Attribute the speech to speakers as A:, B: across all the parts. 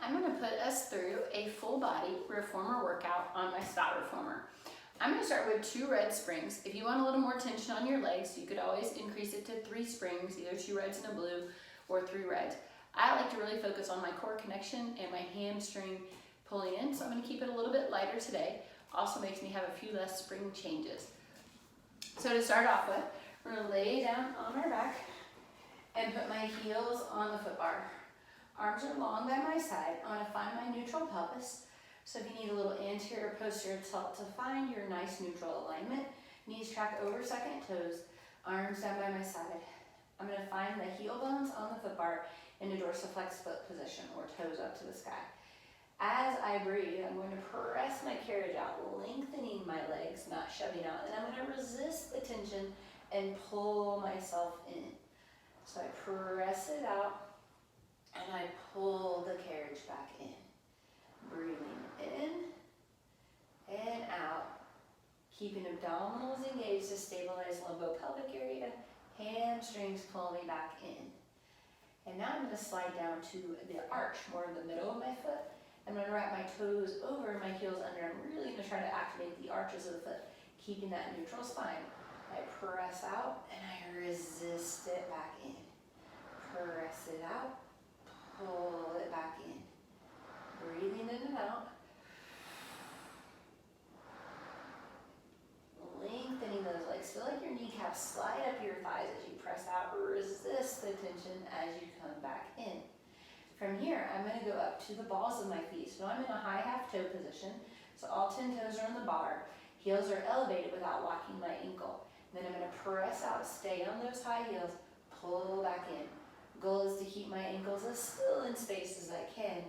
A: I'm going to put us through a full body reformer workout on my Stott Reformer. I'm going to start with 2 red springs. If you want a little more tension on your legs, you could always increase it to 3 springs, either 2 reds and a blue or 3 reds. I like to really focus on my core connection and my hamstring pulling in, so I'm going to keep it a little bit lighter today. Also makes me have a few less spring changes. So to start off with, we're going to lay down on our back and put my heels on the foot bar. Arms are long by my side. I'm going to find my neutral pelvis. So if you need a little anterior posterior tilt to find your nice neutral alignment, knees track over second toes, arms down by my side. I'm going to find the heel bones on the foot bar in a dorsiflex foot position, or toes up to the sky. As I breathe, I'm going to press my carriage out, lengthening my legs, not shoving out, and I'm going to resist the tension and pull myself in. So I press it out, and I pull the carriage back in. Breathing in and out, keeping abdominals engaged to stabilize lumbopelvic area, hamstrings pull me back in. And now I'm going to slide down to the arch, more in the middle of my foot. I'm going to wrap my toes over and my heels under. I'm really going to try to activate the arches of the foot, keeping that neutral spine. I press out and I resist it back in. Press it out, pull it back in. Breathing in and out. Lengthening those legs. Feel like your kneecaps slide up your thighs as you press out. Resist the tension as you come back in. From here, I'm going to go up to the balls of my feet. So I'm in a high half toe position. So all 10 toes are on the bar. Heels are elevated without locking my ankle. Then I'm going to press out, stay on those high heels, pull back in. Goal is to keep my ankles as still in space as I can,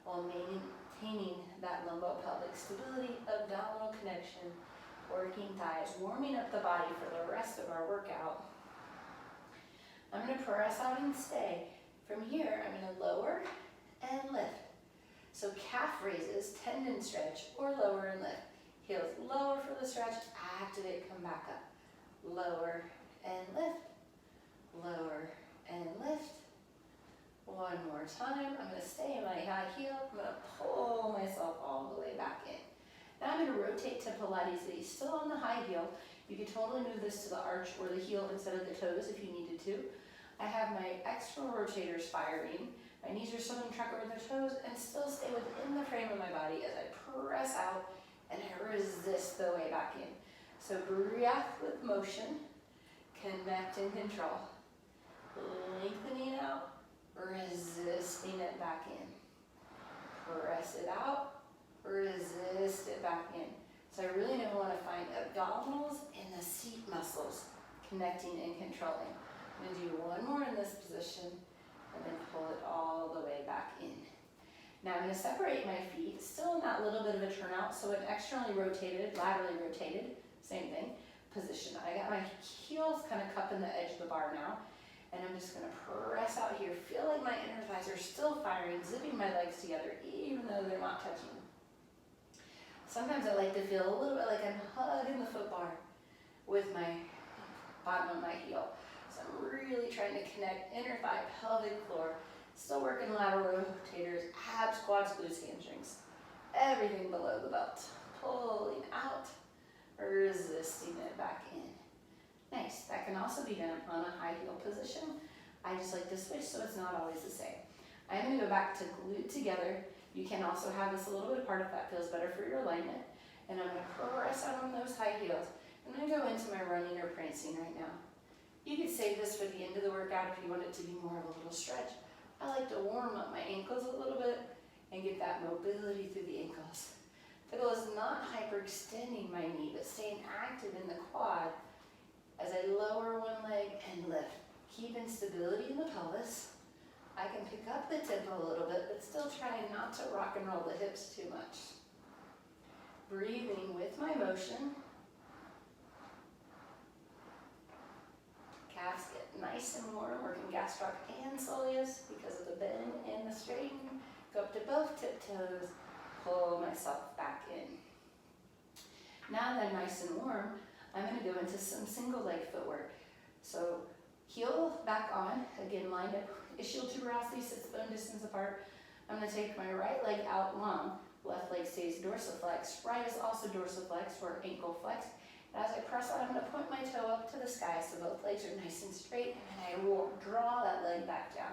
A: while maintaining that lumbopelvic stability, abdominal connection, working thighs, warming up the body for the rest of our workout. I'm going to press out and stay. From here, I'm going to lower and lift. So calf raises, tendon stretch, or lower and lift. Heels lower for the stretch, activate, come back up. Lower and lift, lower and lift. One more time. I'm going to stay in my high heel. I'm going to pull myself all the way back in. Now I'm going to rotate to Pilates. Still on the high heel. You could totally move this to the arch or the heel instead of the toes if you needed to. I have my external rotators firing. My knees are still going to track over the toes and still stay within the frame of my body as I press out and I resist the way back in. So breath with motion, connect and control. Lengthening out. Resisting it back in. Press it out, resist it back in. So I really don't want to find abdominals and the seat muscles connecting and controlling. I'm going to do one more in this position and then pull it all the way back in. Now I'm going to separate my feet, still in that little bit of a turnout, so an externally rotated, laterally rotated, same thing, position. I got my heels kind of cupping the edge of the bar now. And I'm just going to press out here. Feel like my inner thighs are still firing, zipping my legs together, even though they're not touching. Sometimes I like to feel a little bit like I'm hugging the foot bar with my bottom of my heel. So I'm really trying to connect inner thigh, pelvic floor. Still working lateral rotators, abs, quads, glutes, hamstrings. Everything below the belt. Pulling out, resisting it back in. Nice. That can also be done on a high heel position. I just like to switch so it's not always the same. I'm going to go back to glute together. You can also have this a little bit apart if that feels better for your alignment. And I'm going to press out on those high heels. I'm going to go into my running or prancing right now. You could save this for the end of the workout if you want it to be more of a little stretch. I like to warm up my ankles a little bit and get that mobility through the ankles. The goal is not hyperextending my knee, but staying active in the quad as I lower one leg and lift. Keeping stability in the pelvis. I can pick up the tempo a little bit, but still trying not to rock and roll the hips too much. Breathing with my motion. Calves get nice and warm, working gastroc and soleus because of the bend and the straighten. Go up to both tiptoes, pull myself back in. Now that I'm nice and warm, I'm going to go into some single leg footwork. So heel back on, again lined up, ischial tuberosity sits bone distance apart. I'm gonna take my right leg out long. Left leg stays dorsiflex. Right is also dorsiflex or ankle flex. And as I press out, I'm gonna point my toe up to the sky so both legs are nice and straight, and I will draw that leg back down.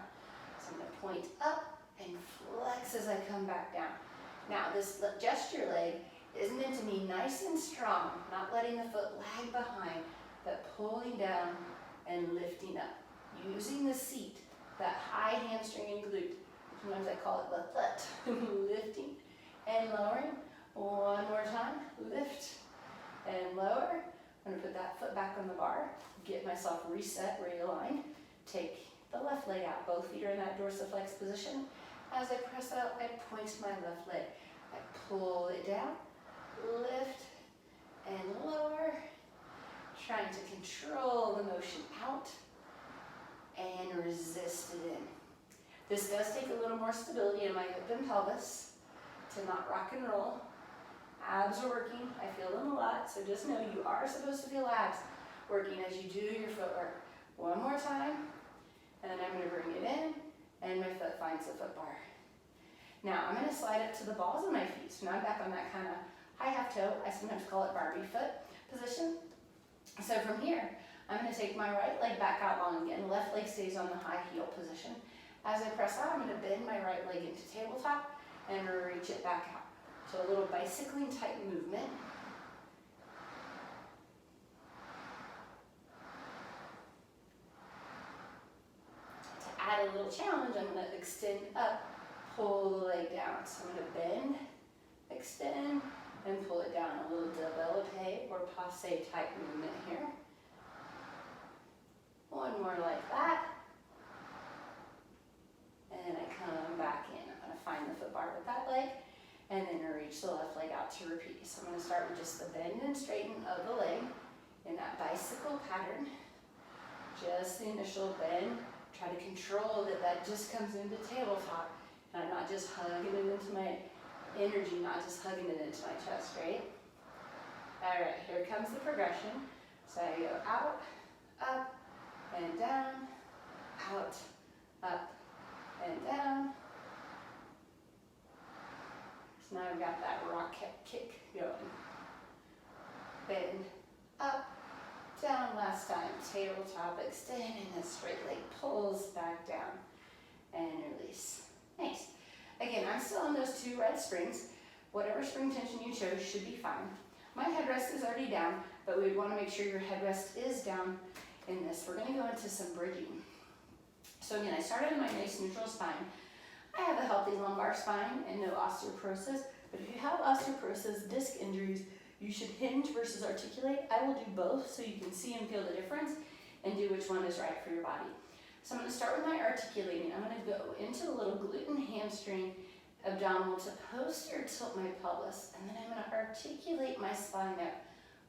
A: So I'm gonna point up and flex as I come back down. Now this gesture leg is meant to be nice and strong, not letting the foot lag behind, but pulling down and lifting up. Using the seat, that high hamstring and glute. Sometimes I call it the foot. Lifting and lowering. One more time. Lift and lower. I'm going to put that foot back on the bar. Get myself reset, realigned. Take the left leg out. Both feet are in that dorsiflex position. As I press out, I point my left leg. I pull it down, lift and lower. Trying to control the motion out and resist it in. This does take a little more stability in my hip and pelvis to not rock and roll. Abs are working, I feel them a lot, so just know you are supposed to feel abs working as you do your footwork. One more time, and then I'm going to bring it in, and my foot finds the foot bar. Now I'm going to slide up to the balls of my feet, so now I'm back on that kind of high half toe, I sometimes call it Barbie foot position. So from here, I'm going to take my right leg back out long again. Left leg stays on the high heel position. As I press out, I'm going to bend my right leg into tabletop and reach it back out. So a little bicycling type movement. To add a little challenge, I'm going to extend up, pull the leg down. So I'm going to bend, extend, and pull it down. A little développé or passe type movement here. One more like that. And I come back in. I'm going to find the foot bar with that leg and then reach the left leg out to repeat. So I'm going to start with just the bend and straighten of the leg in that bicycle pattern. Just the initial bend. Try to control that that just comes into tabletop and I'm not just hugging it into my energy, not just hugging it into my chest, right? All right, here comes the progression. So I go out, up, and down, out, up, and down. So now I've got that rock kick going. Bend, up, down last time, tabletop, extend, and the straight leg pulls back down, and release. Nice. Again, I'm still on those two red springs. Whatever spring tension you chose should be fine. My headrest is already down, but we want to make sure your headrest is down in this. We're going to go into some bridging. So again, I started in my nice neutral spine. I have a healthy lumbar spine and no osteoporosis, but if you have osteoporosis, disc injuries, you should hinge versus articulate. I will do both so you can see and feel the difference and do which one is right for your body. So I'm going to start with my articulating. I'm going to go into the little glute and hamstring abdominal to posterior tilt my pelvis, and then I'm going to articulate my spine up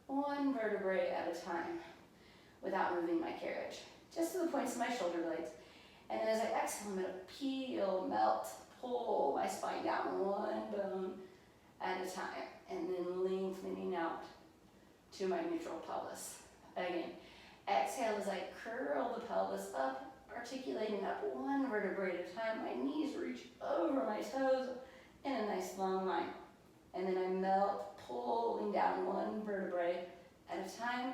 A: one vertebrae at a time without moving my carriage, just to the points of my shoulder blades. And then as I exhale, I'm going to peel, melt, pull my spine down one bone at a time, and then lengthening out to my neutral pelvis. Again, exhale as I curl the pelvis up, articulating up one vertebrae at a time. My knees reach over my toes in a nice long line. And then I melt, pulling down one vertebrae at a time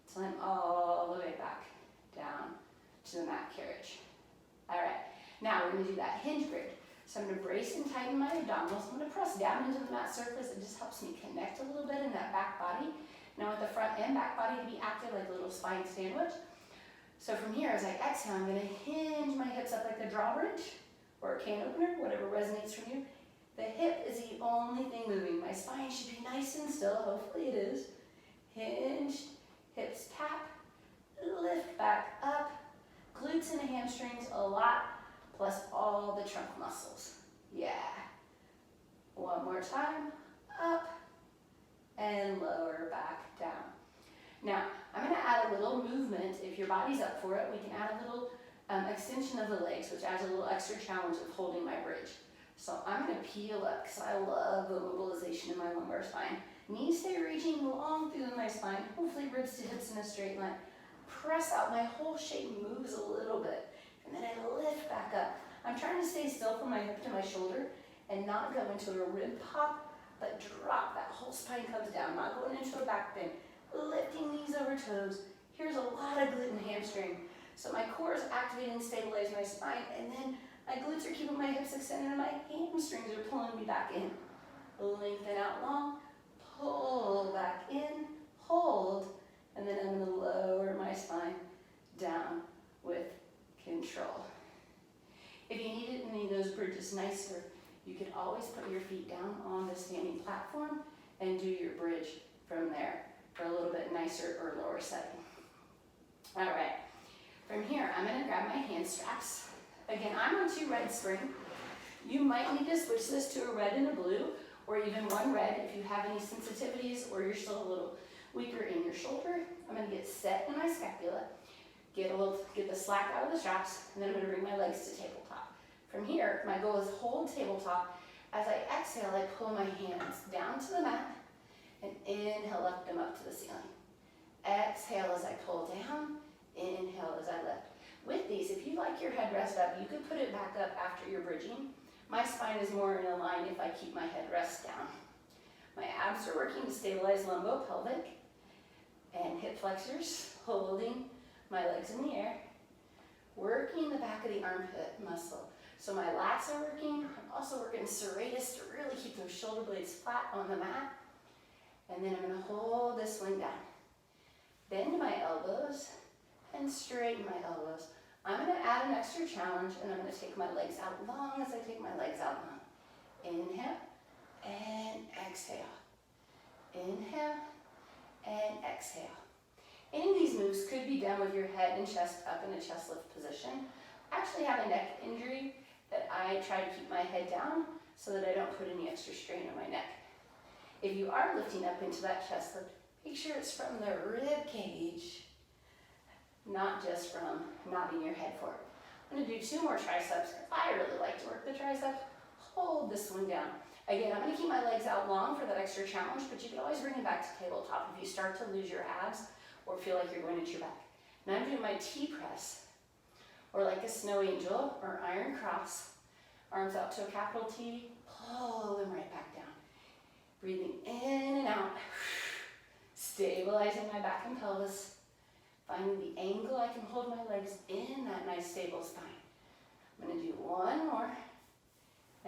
A: until I'm all the way back down to the mat carriage. All right, now we're going to do that hinge bridge. So I'm going to brace and tighten my abdominals. I'm going to press down into the mat surface. It just helps me connect a little bit in that back body. Now I want the front and back body to be active like a little spine sandwich. So from here, as I exhale, I'm going to hinge my hips up like a drawbridge or a can opener, whatever resonates from you. The hip is the only thing moving. My spine should be nice and still. Hopefully it is. Hinge, hips tap, lift back up, glutes and hamstrings a lot, plus all the trunk muscles. Yeah. One more time. Up and lower back down. Now, I'm going to add a little movement. If your body's up for it, we can add a little extension of the legs, which adds a little extra challenge of holding my bridge. So I'm going to peel up because I love the mobilization in my lumbar spine. Knees stay reaching long through my spine, hopefully ribs to hips in a straight line. Press out, my whole shape moves a little bit. And then I lift back up. I'm trying to stay still from my hip to my shoulder and not go into a rib pop, but drop. That whole spine comes down, not going into a back bend. Lifting knees over toes. Here's a lot of glute and hamstring. So my core is activating and stabilizing my spine, and then my glutes are keeping my hips extended and my hamstrings are pulling me back in. Lengthen out long, pull back in, hold, and then I'm going to lower my spine down with control. If you needed any of those bridges nicer, you could always put your feet down on the standing platform and do your bridge from there for a little bit nicer or lower setting. All right, from here, I'm going to grab my hand straps. Again, I'm on 2 red spring. You might need to switch this to a red and a blue, or even 1 red if you have any sensitivities or you're still a little weaker in your shoulder. I'm going to get set in my scapula, get the slack out of the straps, and then I'm going to bring my legs to tabletop. From here, my goal is hold tabletop. As I exhale, I pull my hands down to the mat and inhale, lift them up to the ceiling. Exhale as I pull down, inhale as I lift. With these, if you like your headrest up, you could put it back up after you're bridging. My spine is more in a line if I keep my headrest down. My abs are working to stabilize lumbopelvic and hip flexors, holding my legs in the air, working the back of the armpit muscle. So my lats are working. I'm also working serratus to really keep those shoulder blades flat on the mat. And then I'm going to hold this one down. Bend my elbows and straighten my elbows. I'm going to add an extra challenge, and I'm going to take my legs out long as I take my legs out long. Inhale and exhale. Inhale and exhale. Any of these moves could be done with your head and chest up in a chest lift position. I actually have a neck injury that I try to keep my head down so that I don't put any extra strain on my neck. If you are lifting up into that chest lift, make sure it's from the rib cage, not just from nodding your head forward. I'm going to do 2 more triceps. I really like to work the tricep. Hold this one down. Again, I'm going to keep my legs out long for that extra challenge, but you can always bring it back to tabletop if you start to lose your abs or feel like you're going to your back. Now I'm doing my T-press, or like a snow angel or iron cross. Arms out to a capital T, pull them right back down. Breathing in and out, stabilizing my back and pelvis. Finding the angle I can hold my legs in that nice stable spine. I'm going to do 1 more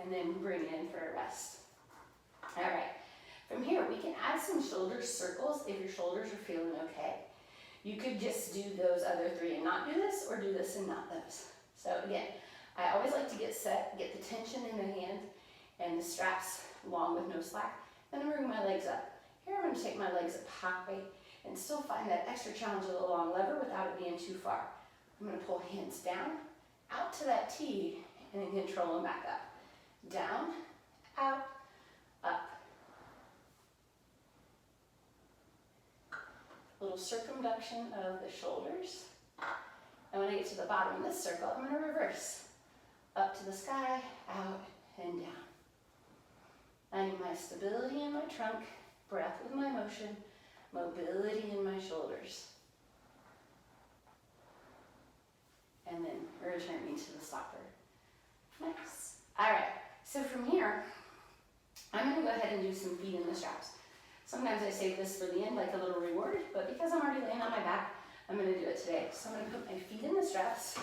A: and then bring it in for a rest. All right, from here we can add some shoulder circles if your shoulders are feeling okay. You could just do those other 3 and not do this, or do this and not those. So again, I always like to get set, get the tension in the hand and the straps long with no slack. Then I'm bringing my legs up. Here I'm going to take my legs up high and still find that extra challenge of the long lever without it being too far. I'm going to pull hands down, out to that T, and then control them back up. Down, out, up. A little circumduction of the shoulders. And when I get to the bottom of this circle, I'm going to reverse. Up to the sky, out, and down. I need my stability in my trunk, breath with my motion, mobility in my shoulders. And then returning to the stopper. Nice. All right, so from here, I'm going to go ahead and do some feet in the straps. Sometimes I save this for the end, like a little reward, but because I'm already laying on my back, I'm going to do it today. So I'm going to put my feet in the straps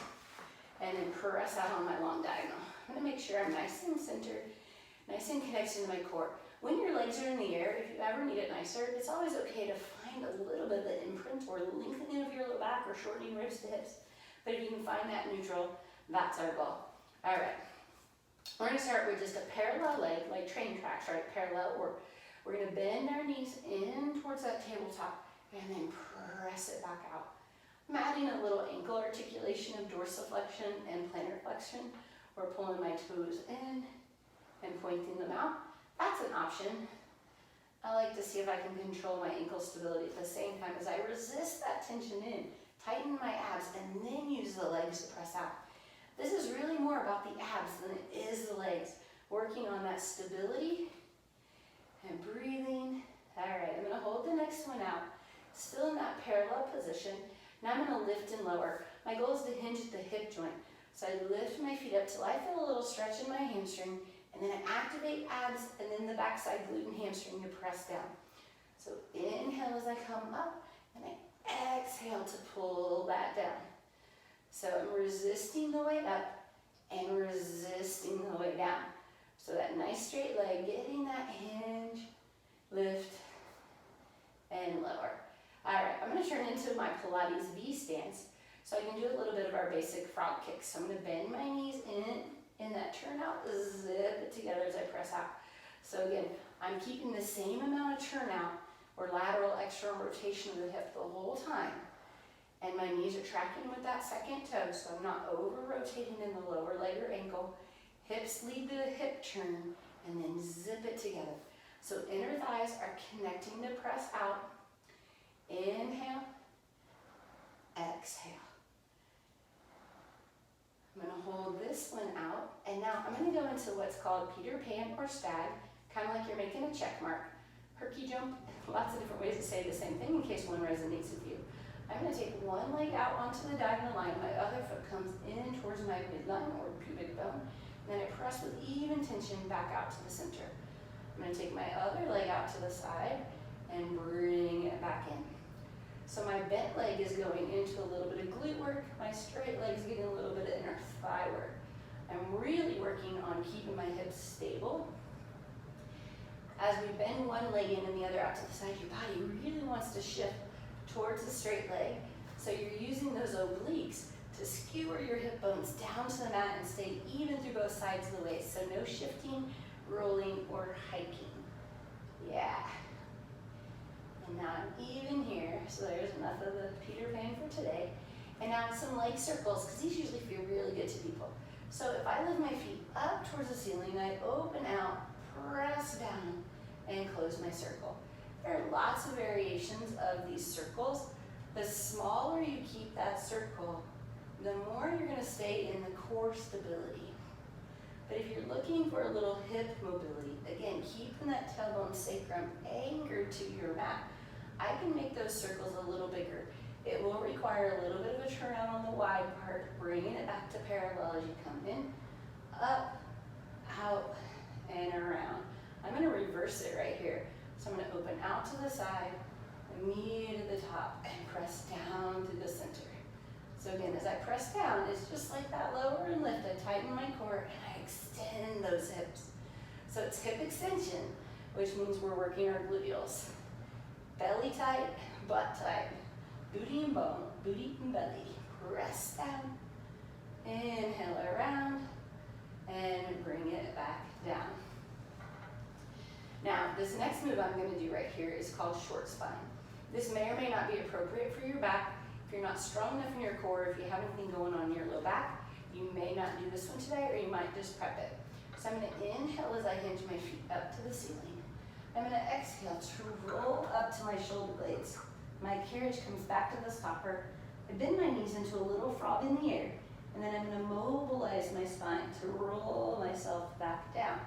A: and then press out on my long diagonal. I'm going to make sure I'm nice and centered, nice and connected to my core. When your legs are in the air, if you ever need it nicer, it's always okay to find a little bit of the imprint or lengthening of your low back or shortening ribs to hips. But if you can find that neutral, that's our goal. All right. We're going to start with just a parallel leg, like train tracks, right? Parallel work. We're going to bend our knees in towards that tabletop and then press it back out. I'm adding a little ankle articulation of dorsiflexion and plantar flexion. We're pulling my toes in and pointing them out. That's an option. I like to see if I can control my ankle stability at the same time as I resist that tension in, tighten my abs, and then use the legs to press out. This is really more about the abs than it is the legs. Working on that stability and breathing. All right, I'm going to hold the next one out, still in that parallel position. Now I'm going to lift and lower. My goal is to hinge at the hip joint. So I lift my feet up till I feel a little stretch in my hamstring, and then I activate abs and then the backside glute and hamstring to press down. So inhale as I come up, and I exhale to pull that down. So I'm resisting the way up and resisting the way down. So that nice straight leg, getting that hinge, lift, and lower. All right, I'm gonna turn into my Pilates V stance, so I can do a little bit of our basic frog kicks. So I'm gonna bend my knees in that turnout, zip it together as I press out. So again, I'm keeping the same amount of turnout or lateral external rotation of the hip the whole time. And my knees are tracking with that second toe, so I'm not over-rotating in the lower leg or ankle. Hips lead the hip turn, and then zip it together. So inner thighs are connecting to press out. Inhale, exhale. I'm gonna hold this one out, and now I'm gonna go into what's called Peter Pan or stag, kind of like you're making a check mark. Herky jump, lots of different ways to say the same thing in case one resonates with you. I'm going to take one leg out onto the diagonal line. My other foot comes in towards my midline or pubic bone. And then I press with even tension back out to the center. I'm going to take my other leg out to the side and bring it back in. So my bent leg is going into a little bit of glute work. My straight leg is getting a little bit of inner thigh work. I'm really working on keeping my hips stable. As we bend one leg in and the other out to the side, your body really wants to shift towards the straight leg. So you're using those obliques to skewer your hip bones down to the mat and stay even through both sides of the waist. So no shifting, rolling, or hiking. Yeah. And now I'm even here. So there's enough of the Peter Pan for today. And now some leg circles, because these usually feel really good to people. So if I lift my feet up towards the ceiling, I open out, press down, and close my circle. There are lots of variations of these circles. The smaller you keep that circle, the more you're going to stay in the core stability. But if you're looking for a little hip mobility, again, keeping that tailbone sacrum anchored to your mat, I can make those circles a little bigger. It will require a little bit of a turnaround on the wide part, bringing it back to parallel as you come in, up, out, and around. I'm going to reverse it right here. So I'm going to open out to the side, knee to the top, and press down to the center. So again, as I press down, it's just like that lower and lift. I tighten my core and I extend those hips. So it's hip extension, which means we're working our gluteals. Belly tight, butt tight, booty and bone, booty and belly. Press down, inhale around, and bring it back down. Now, this next move I'm going to do right here is called short spine. This may or may not be appropriate for your back. If you're not strong enough in your core, if you have anything going on in your low back, you may not do this one today, or you might just prep it. So I'm going to inhale as I hinge my feet up to the ceiling. I'm going to exhale to roll up to my shoulder blades. My carriage comes back to the stopper. I bend my knees into a little frog in the air, and then I'm going to mobilize my spine to roll myself back down.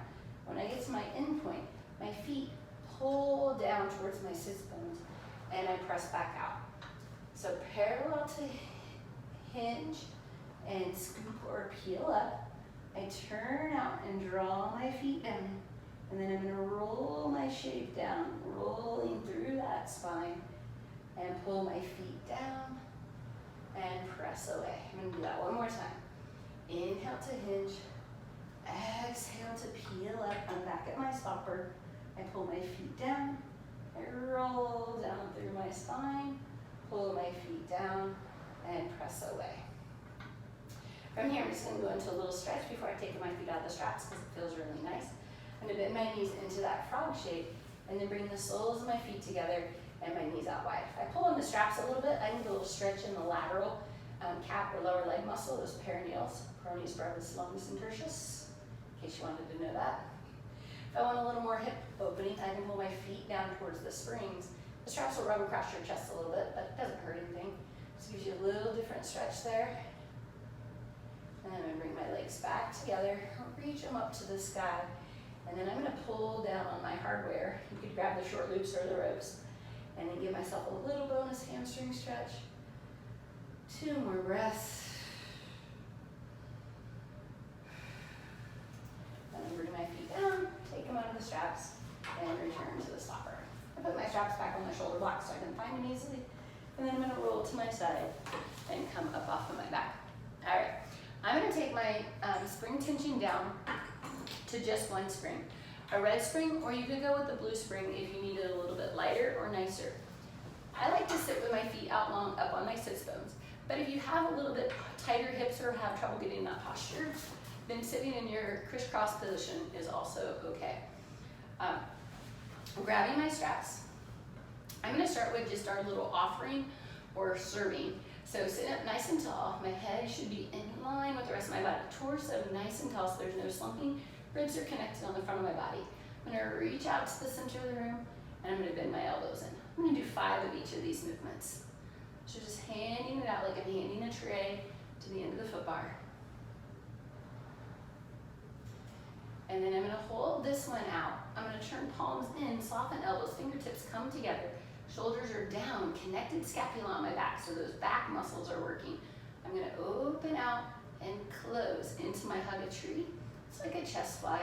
A: When I get to my end point, my feet pull down towards my sits bones, and I press back out. So parallel to hinge and scoop or peel up, I turn out and draw my feet down, and then I'm going to roll my shape down, rolling through that spine, and pull my feet down and press away. I'm going to do that one more time. Inhale to hinge, exhale to peel up. I'm back at my stopper. I pull my feet down, I roll down through my spine, pull my feet down, and press away. From here, I'm just going to go into a little stretch before I take my feet out of the straps because it feels really nice. I'm going to bend my knees into that frog shape and then bring the soles of my feet together and my knees out wide. If I pull on the straps a little bit, I can get a little stretch in the lateral calf or lower leg muscle, those peroneals, peroneus brevis, longus, and tertius, in case you wanted to know that. If I want a little more hip opening, I can pull my feet down towards the springs. The straps will rub across your chest a little bit, but it doesn't hurt anything. Just gives you a little different stretch there. And then I'm going to bring my legs back together, reach them up to the sky, and then I'm going to pull down on my hardware. You could grab the short loops or the ropes, and then give myself a little bonus hamstring stretch. 2 more breaths. I'm gonna bring my feet down, take them out of the straps, and return to the stopper. I put my straps back on the shoulder block so I can find them easily. And then I'm gonna roll to my side and come up off of my back. All right, I'm gonna take my spring tension down to just one spring. A red spring, or you could go with the blue spring if you need it a little bit lighter or nicer. I like to sit with my feet out long up on my sits bones, but if you have a little bit tighter hips or have trouble getting that posture, then sitting in your crisscross position is also okay. I'm grabbing my straps. I'm gonna start with just our little offering or serving. So sitting up nice and tall, my head should be in line with the rest of my body. Torso nice and tall so there's no slumping. Ribs are connected on the front of my body. I'm gonna reach out to the center of the room and I'm gonna bend my elbows in. I'm gonna do 5 of each of these movements. So just handing it out like I'm handing a tray to the end of the foot bar. And then I'm gonna hold this one out. I'm gonna turn palms in, soften elbows, fingertips come together. Shoulders are down, connected scapula on my back, so those back muscles are working. I'm gonna open out and close into my hug a tree. It's like a chest fly.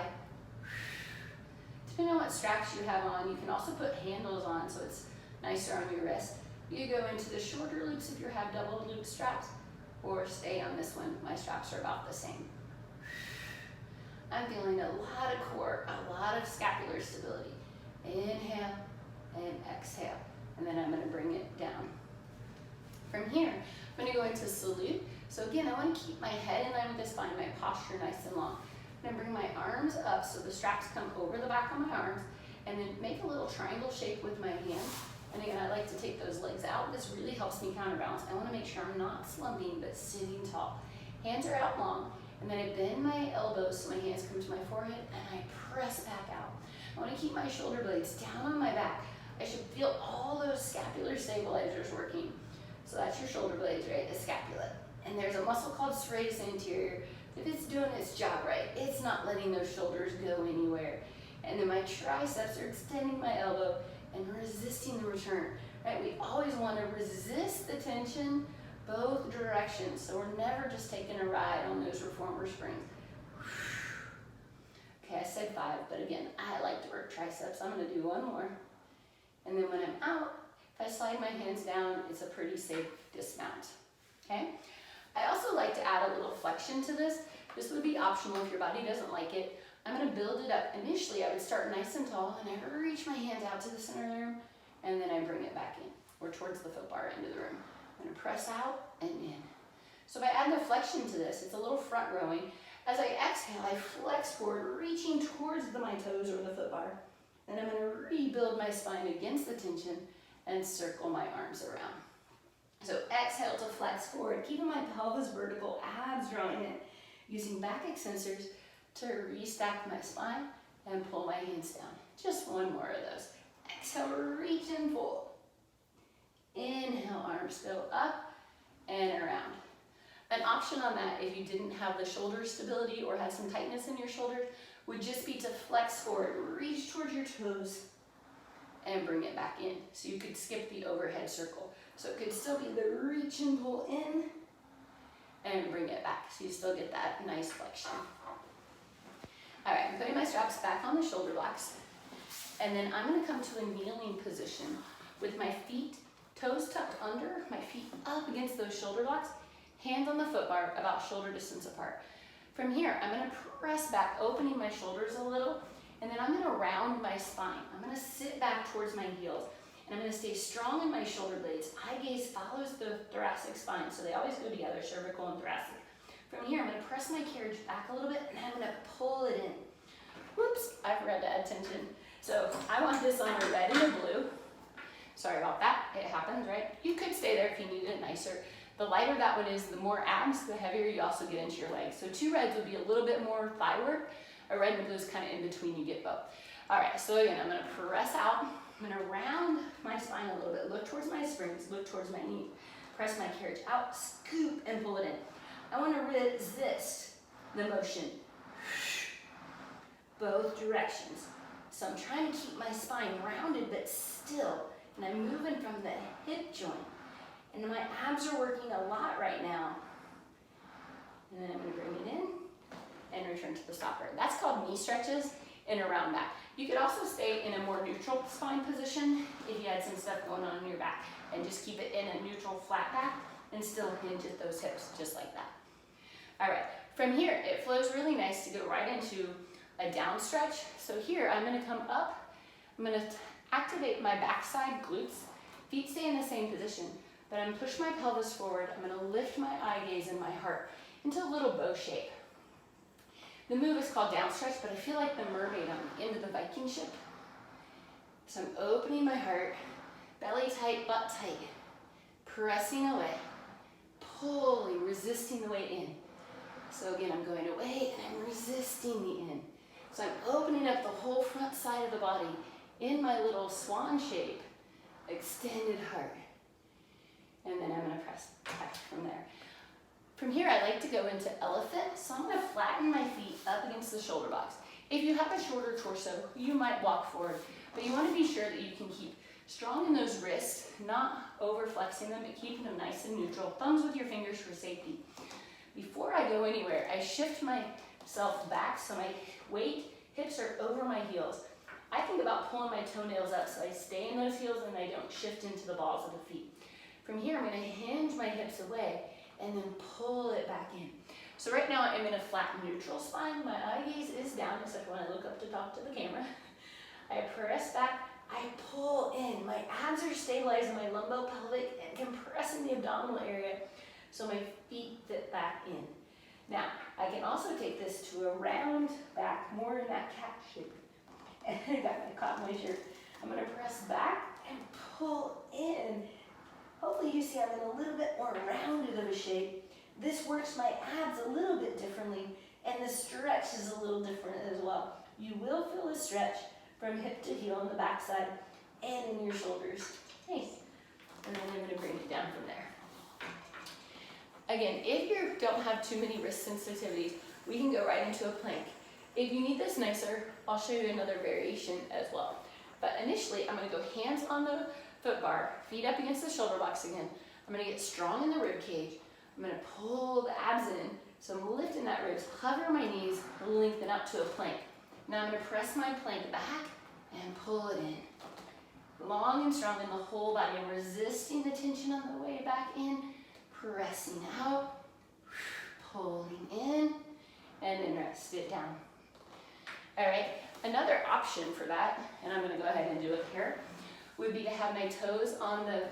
A: Depending on what straps you have on, you can also put handles on so it's nicer on your wrist. You go into the shorter loops if you have double loop straps, or stay on this one. My straps are about the same. I'm feeling a lot of core, a lot of scapular stability. Inhale and exhale. And then I'm gonna bring it down. From here, I'm gonna go into salute. So again, I wanna keep my head in line with the spine, my posture nice and long. I'm gonna bring my arms up so the straps come over the back of my arms, and then make a little triangle shape with my hand. And again, I like to take those legs out. This really helps me counterbalance. I wanna make sure I'm not slumping, but sitting tall. Hands are out long, and then I bend my elbows so my hands come to my forehead, and I press back out. I wanna keep my shoulder blades down on my back. I should feel all those scapular stabilizers working. So that's your shoulder blades, right? The scapula. And there's a muscle called serratus anterior. If it's doing its job right, it's not letting those shoulders go anywhere. And then my triceps are extending my elbow and resisting the return, right? We always want to resist the tension both directions. So we're never just taking a ride on those reformer springs. Okay, I said 5, but again, I like to work triceps. I'm gonna do one more. And then when I'm out, if I slide my hands down, it's a pretty safe dismount, okay? I also like to add a little flexion to this. This would be optional if your body doesn't like it. I'm gonna build it up. Initially, I would start nice and tall, and I reach my hands out to the center of the room, and then I bring it back in, or towards the foot bar into the room. I'm gonna press out and in. So if I add the flexion to this, it's a little front rowing. As I exhale, I flex forward, reaching towards my toes or the foot bar. Then I'm gonna rebuild my spine against the tension and circle my arms around. So exhale to flex forward, keeping my pelvis vertical, abs drawing in, using back extensors to restack my spine and pull my hands down. Just one more of those. Exhale, reach and pull. Inhale, arms go up and around. An option on that, if you didn't have the shoulder stability or had some tightness in your shoulders, would just be to flex forward, reach towards your toes, and bring it back in. So you could skip the overhead circle. So it could still be the reach and pull in, and bring it back. So you still get that nice flexion. All right, I'm putting my straps back on the shoulder blocks, and then I'm gonna come to a kneeling position with my feet, toes tucked under, my feet up against those shoulder blocks, hands on the foot bar about shoulder distance apart. From here, I'm gonna press back, opening my shoulders a little, and then I'm gonna round my spine. I'm gonna sit back towards my heels, and I'm gonna stay strong in my shoulder blades. Eye gaze follows the thoracic spine, so they always go together, cervical and thoracic. From here, I'm gonna press my carriage back a little bit, and I'm gonna pull it in. Whoops, I forgot to add tension. So I want this on a red and a blue. Sorry about that, it happens, right? You could stay there if you needed it nicer. The lighter that one is, the more abs, the heavier you also get into your legs. So 2 reds would be a little bit more thigh work. A red and blue is kind of in between, you get both. All right, so again, I'm gonna press out. I'm gonna round my spine a little bit. Look towards my springs, look towards my knees. Press my carriage out, scoop and pull it in. I wanna resist the motion. Both directions. So I'm trying to keep my spine rounded but still. And I'm moving from the hip joint. And my abs are working a lot right now. And then I'm gonna bring it in and return to the stopper. That's called knee stretches in a round back. You could also stay in a more neutral spine position if you had some stuff going on in your back, and just keep it in a neutral flat back and still hinge at those hips just like that. All right, from here, it flows really nice to go right into a down stretch. So here, I'm gonna come up, I'm gonna activate my backside glutes, feet stay in the same position, but I'm gonna push my pelvis forward, I'm gonna lift my eye gaze and my heart into a little bow shape. The move is called down stretch, but I feel like the mermaid on the end of the Viking ship. So I'm opening my heart, belly tight, butt tight, pressing away, pulling, resisting the weight in. So again, I'm going away and I'm resisting the in. So I'm opening up the whole front side of the body in my little swan shape, extended heart. And then I'm gonna press back from there. From here, I like to go into elephant, so I'm gonna flatten my feet up against the shoulder box. If you have a shorter torso, you might walk forward, but you wanna be sure that you can keep strong in those wrists, not over flexing them, but keeping them nice and neutral. Thumbs with your fingers for safety. Before I go anywhere, I shift myself back so my hips are over my heels. I think about pulling my toenails up so I stay in those heels and I don't shift into the balls of the feet. From here, I'm gonna hinge my hips away and then pull it back in. So right now I'm in a flat neutral spine. My eye gaze is down, except when I look up to talk to the camera. I press back, I pull in. My abs are stabilized in my lumbopelvic and compressing the abdominal area so my feet fit back in. Now, I can also take this to a round back, more in that cat shape. And I got my caught in my shirt. I'm gonna press back and pull in. Hopefully you see I'm in a little bit more rounded of a shape. This works my abs a little bit differently, and the stretch is a little different as well. You will feel a stretch from hip to heel on the backside and in your shoulders. Nice. And then I'm gonna bring it down from there. Again, if you don't have too many wrist sensitivities, we can go right into a plank. If you need this nicer, I'll show you another variation as well. But initially, I'm gonna go hands on the foot bar, feet up against the shoulder box again. I'm gonna get strong in the rib cage. I'm gonna pull the abs in, so I'm lifting that ribs, hover my knees, lengthen up to a plank. Now I'm gonna press my plank back and pull it in. Long and strong in the whole body, and resisting the tension on the way back in, pressing out, pulling in, and then rest it down. All right, another option for that, and I'm gonna go ahead and do it here, would be to have my toes on the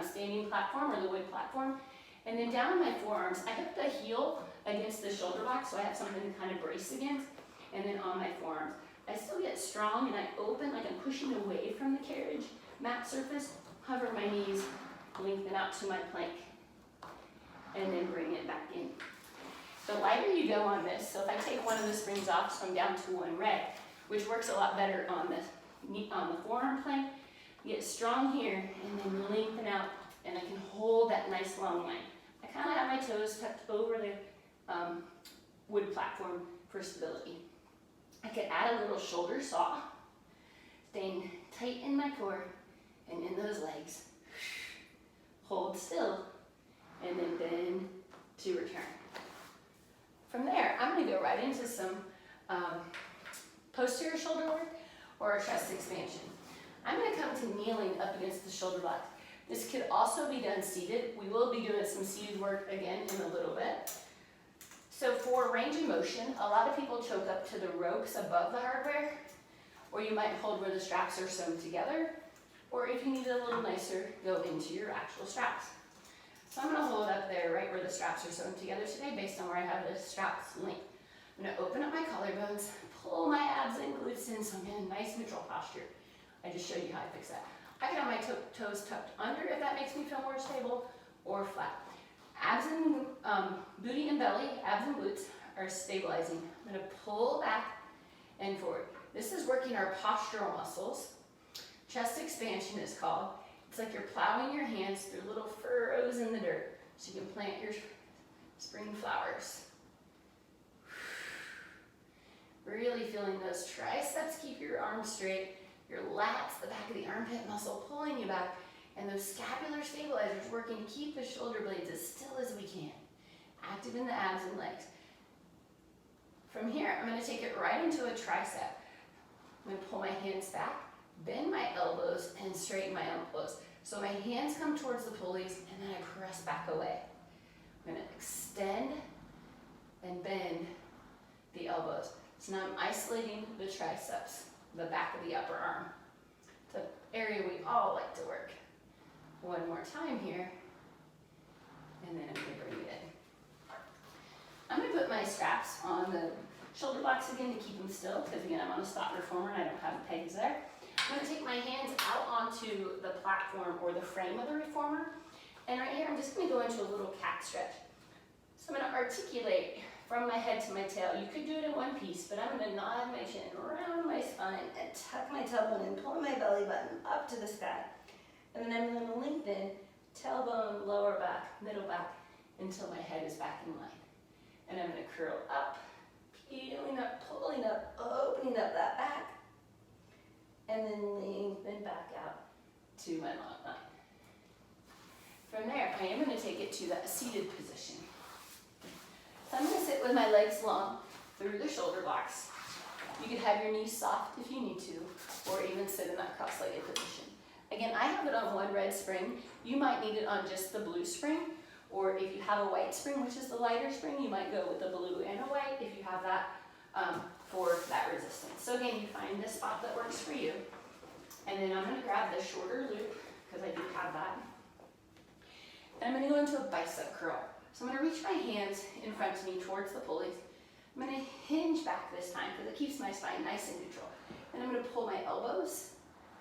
A: standing platform or the wood platform, and then down on my forearms, I hook the heel against the shoulder box so I have something to kind of brace against, and then on my forearms. I still get strong and I open like I'm pushing away from the carriage mat surface, hover my knees, lengthen out to my plank, and then bring it back in. The lighter you go on this, so if I take one of the springs off, so I'm down to one reg, which works a lot better on the forearm plank, get strong here and then lengthen out, and I can hold that nice long line. I kind of have my toes tucked over the wood platform for stability. I could add a little shoulder saw, staying tight in my core and in those legs. Hold still, and then bend to return. From there, I'm gonna go right into some posterior shoulder work or a chest expansion. I'm gonna come to kneeling up against the shoulder box. This could also be done seated. We will be doing some seated work again in a little bit. So for range of motion, a lot of people choke up to the ropes above the hardware, or you might hold where the straps are sewn together, or if you need it a little nicer, go into your actual straps. So I'm gonna hold up there right where the straps are sewn together today based on where I have the straps linked. I'm gonna open up my collarbones, pull my abs and glutes in so I'm in a nice neutral posture. I just showed you how I fix that. I can have my toes tucked under if that makes me feel more stable, or flat. Abs and booty and belly, abs and glutes are stabilizing. I'm gonna pull back and forward. This is working our postural muscles. Chest expansion is called. It's like you're plowing your hands through little furrows in the dirt so you can plant your spring flowers. Really feeling those triceps, keep your arms straight, your lats, the back of the armpit muscle pulling you back, and those scapular stabilizers working to keep the shoulder blades as still as we can. Active in the abs and legs. From here, I'm going to take it right into a tricep. I'm going to pull my hands back, bend my elbows, and straighten my elbows. So my hands come towards the pulleys, and then I press back away. I'm going to extend and bend the elbows. So now I'm isolating the triceps, the back of the upper arm. It's an area we all like to work. One more time here, and then I'm going to bring it in. I'm going to put my straps on the shoulder blocks again to keep them still, because again, I'm on a Stott Reformer and I don't have the pegs there. I'm going to take my hands out onto the platform or the frame of the Reformer, and right here I'm just going to go into a little cat stretch. So I'm going to articulate from my head to my tail. You could do it in one piece, but I'm going to nod my chin around my spine and tuck my tailbone and pull my belly button up to the sky. And then I'm going to lengthen tailbone, lower back, middle back until my head is back in line. And I'm going to curl up, peeling up, pulling up, opening up that back, and then lengthen back out to my long line. From there, I am going to take it to that seated position. So I'm going to sit with my legs long through the shoulder blocks. You could have your knees soft if you need to, or even sit in that cross-legged position. Again, I have it on one red spring. You might need it on just the blue spring, or if you have a white spring, which is the lighter spring, you might go with the blue and a white if you have that for that resistance. So again, you find the spot that works for you. And then I'm going to grab the shorter loop, because I do have that. And I'm going to go into a bicep curl. So I'm going to reach my hands in front of me towards the pulleys. I'm going to hinge back this time, because it keeps my spine nice and neutral. And I'm going to pull my elbows,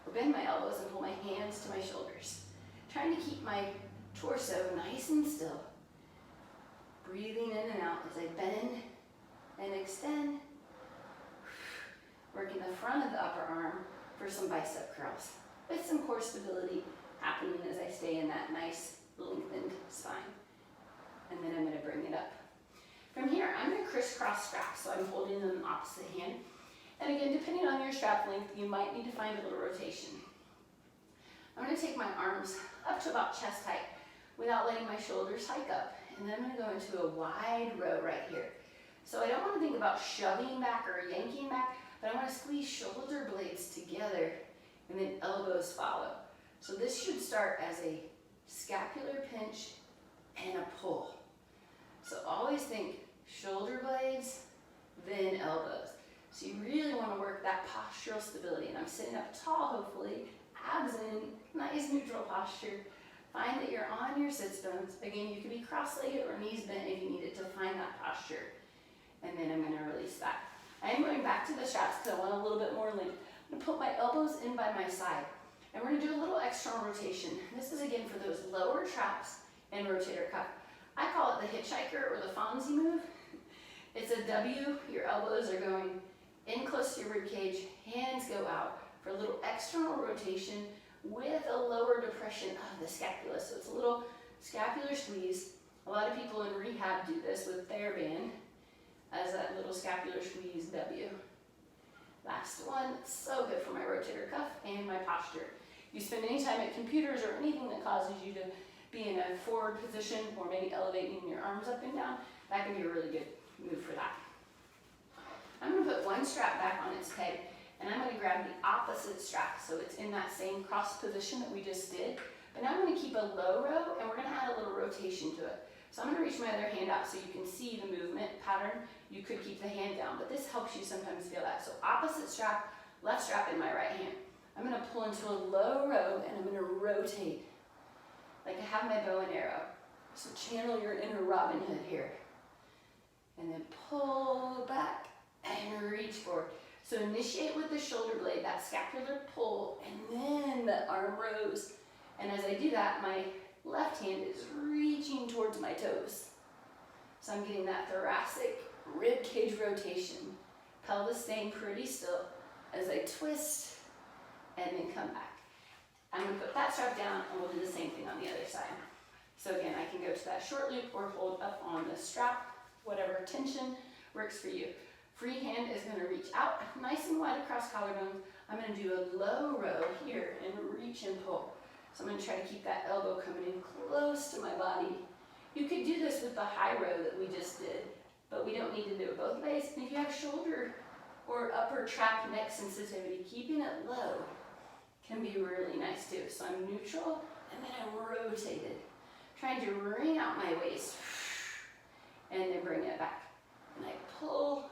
A: or bend my elbows and pull my hands to my shoulders. Trying to keep my torso nice and still. Breathing in and out as I bend and extend. Working the front of the upper arm for some bicep curls, with some core stability happening as I stay in that nice lengthened spine. And then I'm going to bring it up. From here, I'm going to crisscross straps, so I'm holding them in the opposite hand. And again, depending on your strap length, you might need to find a little rotation. I'm going to take my arms up to about chest height without letting my shoulders hike up. And then I'm going to go into a wide row right here. So I don't want to think about shoving back or yanking back, but I want to squeeze shoulder blades together and then elbows follow. So this should start as a scapular pinch and a pull. So always think shoulder blades, then elbows. So you really want to work that postural stability. And I'm sitting up tall, hopefully, abs in, nice neutral posture. Find that you're on your sits bones. Again, you could be cross-legged or knees bent if you needed to find that posture. And then I'm going to release that. I am going back to the straps because I want a little bit more length. I'm going to put my elbows in by my side. And we're going to do a little external rotation. This is again for those lower traps and rotator cuff. I call it the hitchhiker or the Fonzie move. It's a W. Your elbows are going in close to your rib cage. Hands go out for a little external rotation with a lower depression of the scapula. So it's a little scapular squeeze. A lot of people in rehab do this with TheraBand as that little scapular squeeze W. Last one, so good for my rotator cuff and my posture. You spend any time at computers or anything that causes you to be in a forward position or maybe elevating your arms up and down, that can be a really good move for that. I'm going to put one strap back on its peg, and I'm going to grab the opposite strap so it's in that same cross position that we just did. But now I'm going to keep a low row, and we're going to add a little rotation to it. So I'm going to reach my other hand out so you can see the movement pattern. You could keep the hand down, but this helps you sometimes feel that. So opposite strap, left strap in my right hand. I'm going to pull into a low row, and I'm going to rotate like I have my bow and arrow. So channel your inner Robin Hood here. And then pull back and reach forward. So initiate with the shoulder blade, that scapular pull, and then the arm rows. And as I do that, my left hand is reaching towards my toes. So I'm getting that thoracic rib cage rotation. Pelvis staying pretty still as I twist and then come back. I'm going to put that strap down and we'll do the same thing on the other side. So again, I can go to that short loop or hold up on the strap, whatever tension works for you. Free hand is going to reach out nice and wide across collarbones. I'm going to do a low row here and reach and pull. So I'm going to try to keep that elbow coming in close to my body. You could do this with the high row that we just did, but we don't need to do it both ways. And if you have shoulder or upper trap neck sensitivity, keeping it low can be really nice too. So I'm neutral, and then I'm rotated, trying to wring out my waist, and then bring it back. And I pull,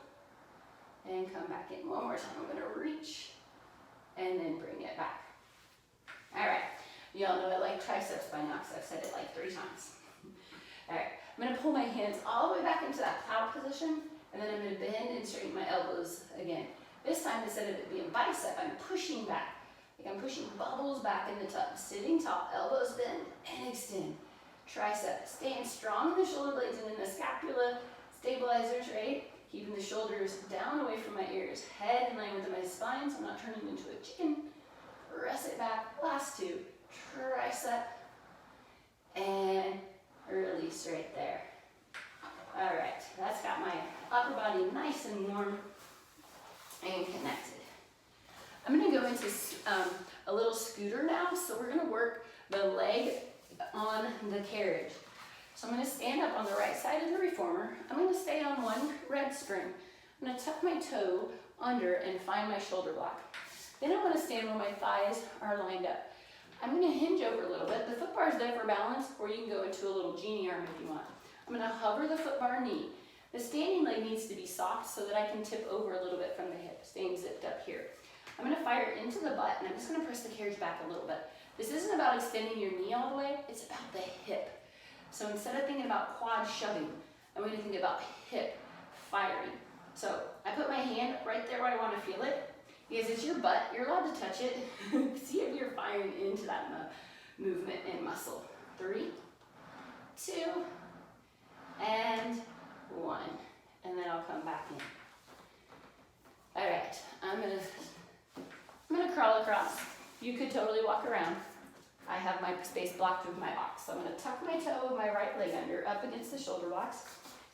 A: and come back in. One more time, I'm gonna reach, and then bring it back. All right, you all know I like triceps by now, because I've said it like 3 times. All right, I'm gonna pull my hands all the way back into that cloud position, and then I'm gonna bend and straighten my elbows again. This time, instead of it being bicep, I'm pushing back. Like I'm pushing bubbles back in the tub. Sitting tall, elbows bend and extend. Tricep, staying strong in the shoulder blades and in the scapula stabilizers, right? Keeping the shoulders down away from my ears. Head in line with my spine, so I'm not turning into a chicken. Press it back. Last 2. Tricep. And release right there. All right, that's got my upper body nice and warm and connected. I'm going to go into a little scooter now, so we're going to work the leg on the carriage. So I'm going to stand up on the right side of the reformer. I'm going to stay on one red spring. I'm going to tuck my toe under and find my shoulder block. Then I want to stand where my thighs are lined up. I'm going to hinge over a little bit. The foot bar is there for balance, or you can go into a little genie arm if you want. I'm going to hover the foot bar knee. The standing leg needs to be soft so that I can tip over a little bit from the hip, staying zipped up here. I'm going to fire into the butt, and I'm just going to press the carriage back a little bit. This isn't about extending your knee all the way, it's about the hip. So instead of thinking about quad shoving, I'm going to think about hip firing. So I put my hand right there where I want to feel it, because it's your butt, you're allowed to touch it. See if you're firing into that movement and muscle. 3, 2, and 1. And then I'll come back in. All right, I'm gonna crawl across. You could totally walk around. I have my space blocked with my box. So I'm gonna tuck my toe of my right leg under up against the shoulder blocks.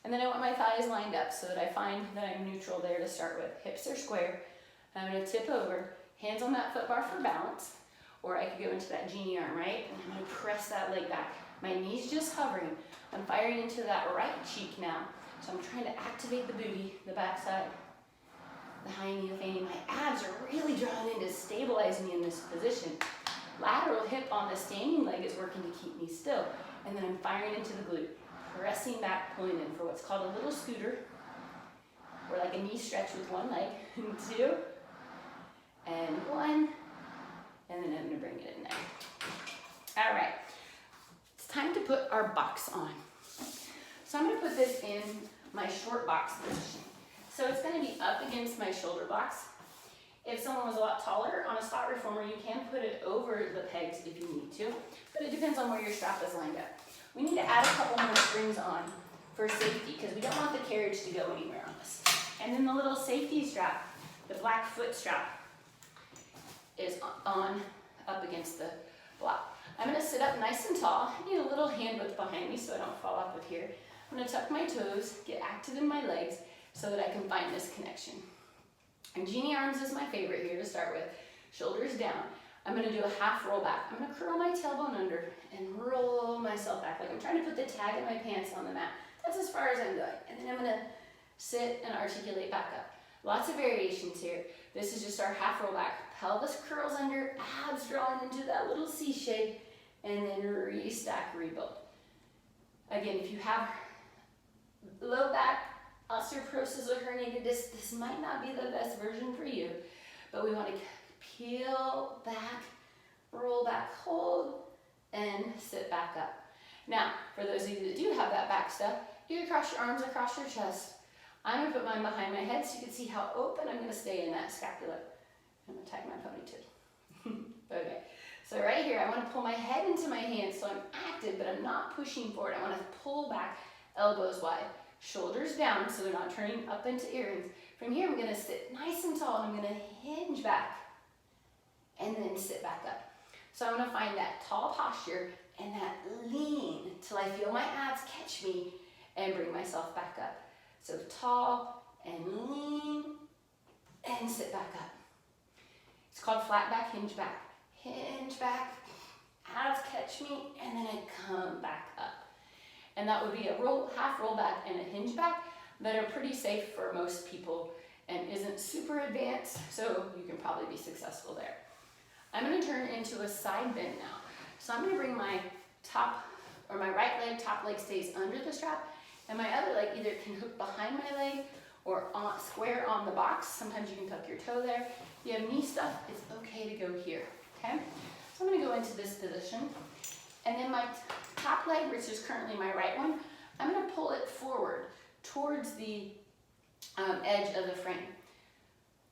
A: And then I want my thighs lined up so that I find that I'm neutral there to start with. Hips are square. I'm gonna tip over, hands on that foot bar for balance, or I could go into that genie arm, right? And I'm gonna press that leg back. My knee's just hovering. I'm firing into that right cheek now. So I'm trying to activate the booty, the backside, the high knee, the fanny. My abs are really drawn in to stabilize me in this position. Lateral hip on the standing leg is working to keep me still. And then I'm firing into the glute, pressing back, pulling in for what's called a little scooter, or like a knee stretch with one leg. 2, and 1, and then I'm gonna bring it in there. All right, it's time to put our box on. So I'm gonna put this in my short box position. So it's gonna be up against my shoulder blocks. If someone was a lot taller on a Stott Reformer, you can put it over the pegs if you need to, but it depends on where your strap is lined up. We need to add a couple more springs on for safety, because we don't want the carriage to go anywhere on this. And then the little safety strap, the black foot strap, is on up against the block. I'm gonna sit up nice and tall. I need a little hand width behind me so I don't fall off of here. I'm gonna tuck my toes, get active in my legs so that I can find this connection. And genie arms is my favorite here to start with. Shoulders down. I'm gonna do a half roll back. I'm gonna curl my tailbone under and roll myself back. Like I'm trying to put the tag of my pants on the mat. That's as far as I'm going. And then I'm gonna sit and articulate back up. Lots of variations here. This is just our half roll back. Pelvis curls under, abs drawn into that little C shape, and then restack, rebuild. Again, if you have low back, osteoporosis or herniated disc, this might not be the best version for you, but we want to peel back, roll back, hold, and sit back up. Now, for those of you that do have that back stuff, you can cross your arms across your chest. I'm going to put mine behind my head so you can see how open I'm going to stay in that scapula. I'm going to tie my ponytail. Okay, so right here, I want to pull my head into my hands so I'm active, but I'm not pushing forward. I want to pull back, elbows wide, shoulders down so they're not turning up into earrings. From here, I'm going to sit nice and tall, and I'm going to hinge back and then sit back up. So I want to find that tall posture and that lean till I feel my abs catch me and bring myself back up. So tall and lean and sit back up. It's called flat back, hinge back, abs catch me, and then I come back up. And that would be a roll, half roll back and a hinge back. that are pretty safe for most people and isn't super advanced, so you can probably be successful there. I'm gonna turn into a side bend now. So I'm gonna bring my my right leg, top leg stays under the strap, and my other leg either can hook behind my leg or square on the box. Sometimes you can tuck your toe there. If you have knee stuff, it's okay to go here, okay? So I'm gonna go into this position, and then my top leg, which is currently my right one, I'm gonna pull it forward towards the edge of the frame.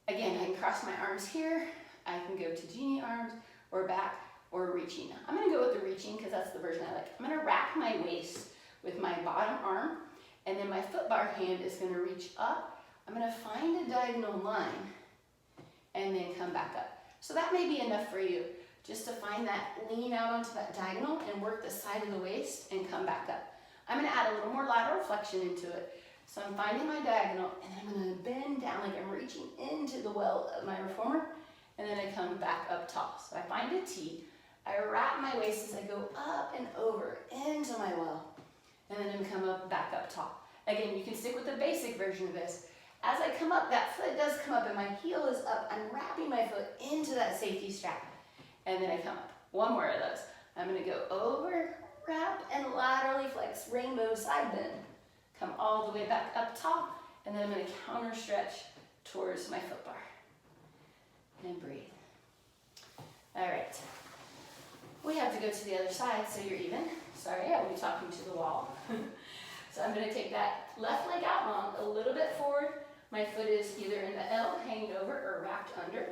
A: Again, I can cross my arms here, I can go to genie arms, or back, or reaching. I'm gonna go with the reaching because that's the version I like. I'm gonna wrap my waist with my bottom arm, and then my foot bar hand is gonna reach up. I'm gonna find a diagonal line, and then come back up. So that may be enough for you, just to find that, lean out onto that diagonal and work the side of the waist and come back up. I'm gonna add a little more lateral flexion into it. So I'm finding my diagonal, and then I'm gonna bend down like I'm reaching into the well of my reformer, and then I come back up tall. So I find a T, I wrap my waist as I go up and over into my well, and then I come up, back up tall. Again, you can stick with the basic version of this. As I come up, that foot does come up and my heel is up. I'm wrapping my foot into that safety strap, and then I come up. One more of those. I'm gonna go over, wrap, and laterally flex, rainbow side bend. Come all the way back up tall, and then I'm gonna counter stretch towards my foot bar. And breathe. All right. We have to go to the other side so you're even. Sorry, I will be talking to the wall. So I'm gonna take that left leg out long, a little bit forward. My foot is either in the L, hanging over, or wrapped under.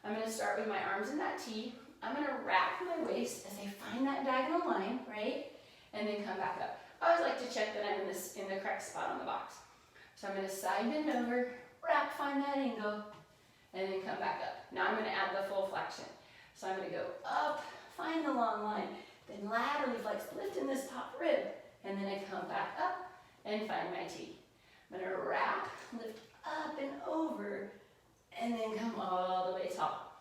A: I'm gonna start with my arms in that T. I'm gonna wrap my waist as I find that diagonal line, right? And then come back up. I always like to check that I'm in the correct spot on the box. So I'm gonna side bend over, wrap, find that angle, and then come back up. Now I'm gonna add the full flexion. So I'm gonna go up, find the long line, then laterally flex, lift in this top rib, and then I come back up and find my T. I'm gonna wrap, lift up and over, and then come all the way tall.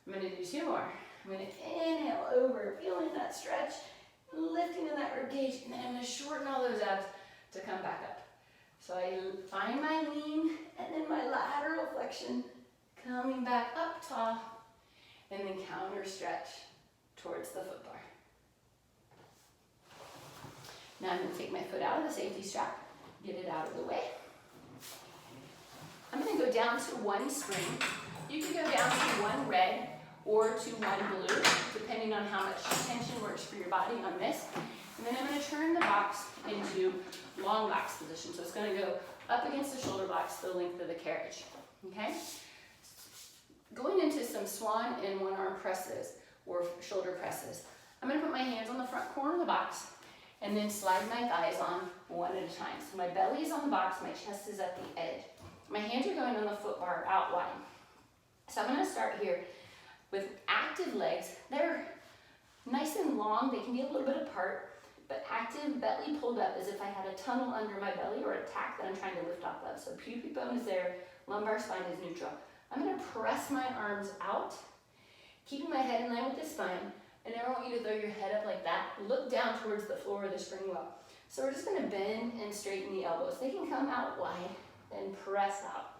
A: I'm gonna do two more. I'm gonna inhale over, feeling that stretch, lifting in that rib cage, and then I'm gonna shorten all those abs to come back up. So I find my lean, and then my lateral flexion, coming back up tall, and then counter stretch towards the foot bar. Now I'm going to take my foot out of the safety strap, get it out of the way. I'm going to go down to one spring. You can go down to one red or to one blue, depending on how much tension works for your body on this. And then I'm going to turn the box into long box position. So it's going to go up against the shoulder blocks the length of the carriage. Okay? Going into some swan and one arm presses or shoulder presses. I'm going to put my hands on the front corner of the box and then slide my thighs on one at a time. So my belly is on the box, my chest is at the edge. My hands are going on the foot bar out wide. So I'm going to start here with active legs. They're nice and long, they can be a little bit apart, but active, belly pulled up as if I had a tunnel under my belly or a tack that I'm trying to lift off of. So pubic bone is there, lumbar spine is neutral. I'm going to press my arms out, keeping my head in line with the spine. I never want you to throw your head up like that. Look down towards the floor of the spring well. So we're just going to bend and straighten the elbows. They can come out wide and press out.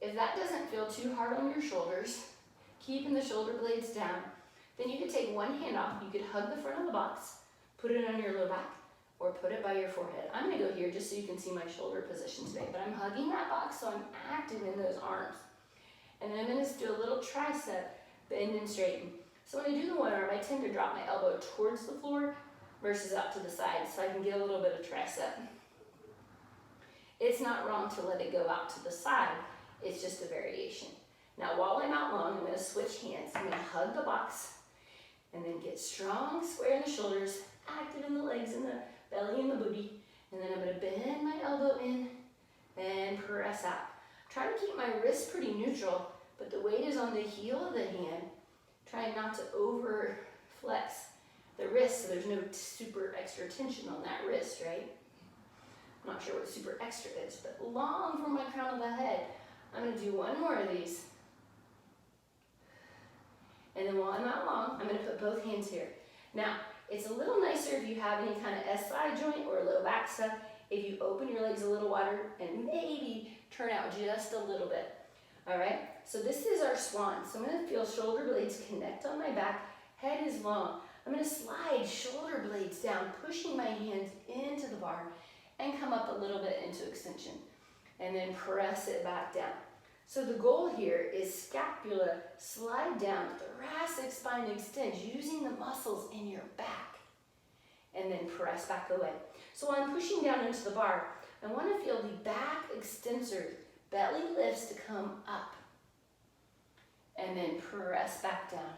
A: If that doesn't feel too hard on your shoulders, keeping the shoulder blades down, then you could take one hand off. You could hug the front of the box, put it on your low back, or put it by your forehead. I'm going to go here just so you can see my shoulder position today, but I'm hugging that box so I'm active in those arms. And then I'm going to do a little tricep, bend and straighten. So when I do the one arm, I tend to drop my elbow towards the floor versus out to the side so I can get a little bit of tricep. It's not wrong to let it go out to the side, it's just a variation. Now while I'm out long, I'm going to switch hands. I'm going to hug the box and then get strong, square in the shoulders, active in the legs and the belly and the booty. And then I'm going to bend my elbow in and press out. Try to keep my wrist pretty neutral, but the weight is on the heel of the hand. Try not to over flex the wrist so there's no super extra tension on that wrist, right? I'm not sure what super extra is, but long from my crown of the head. I'm going to do one more of these. And then while I'm not long, I'm going to put both hands here. Now, it's a little nicer if you have any kind of SI joint or low back stuff. if you open your legs a little wider and maybe turn out just a little bit. All right, so this is our swan. So I'm gonna feel shoulder blades connect on my back, head is long. I'm gonna slide shoulder blades down, pushing my hands into the bar and come up a little bit into extension. And then press it back down. So the goal here is scapula, slide down, thoracic spine extends, using the muscles in your back. And then press back away. So while I'm pushing down into the bar, I want to feel the back extensor, belly lifts to come up. And then press back down.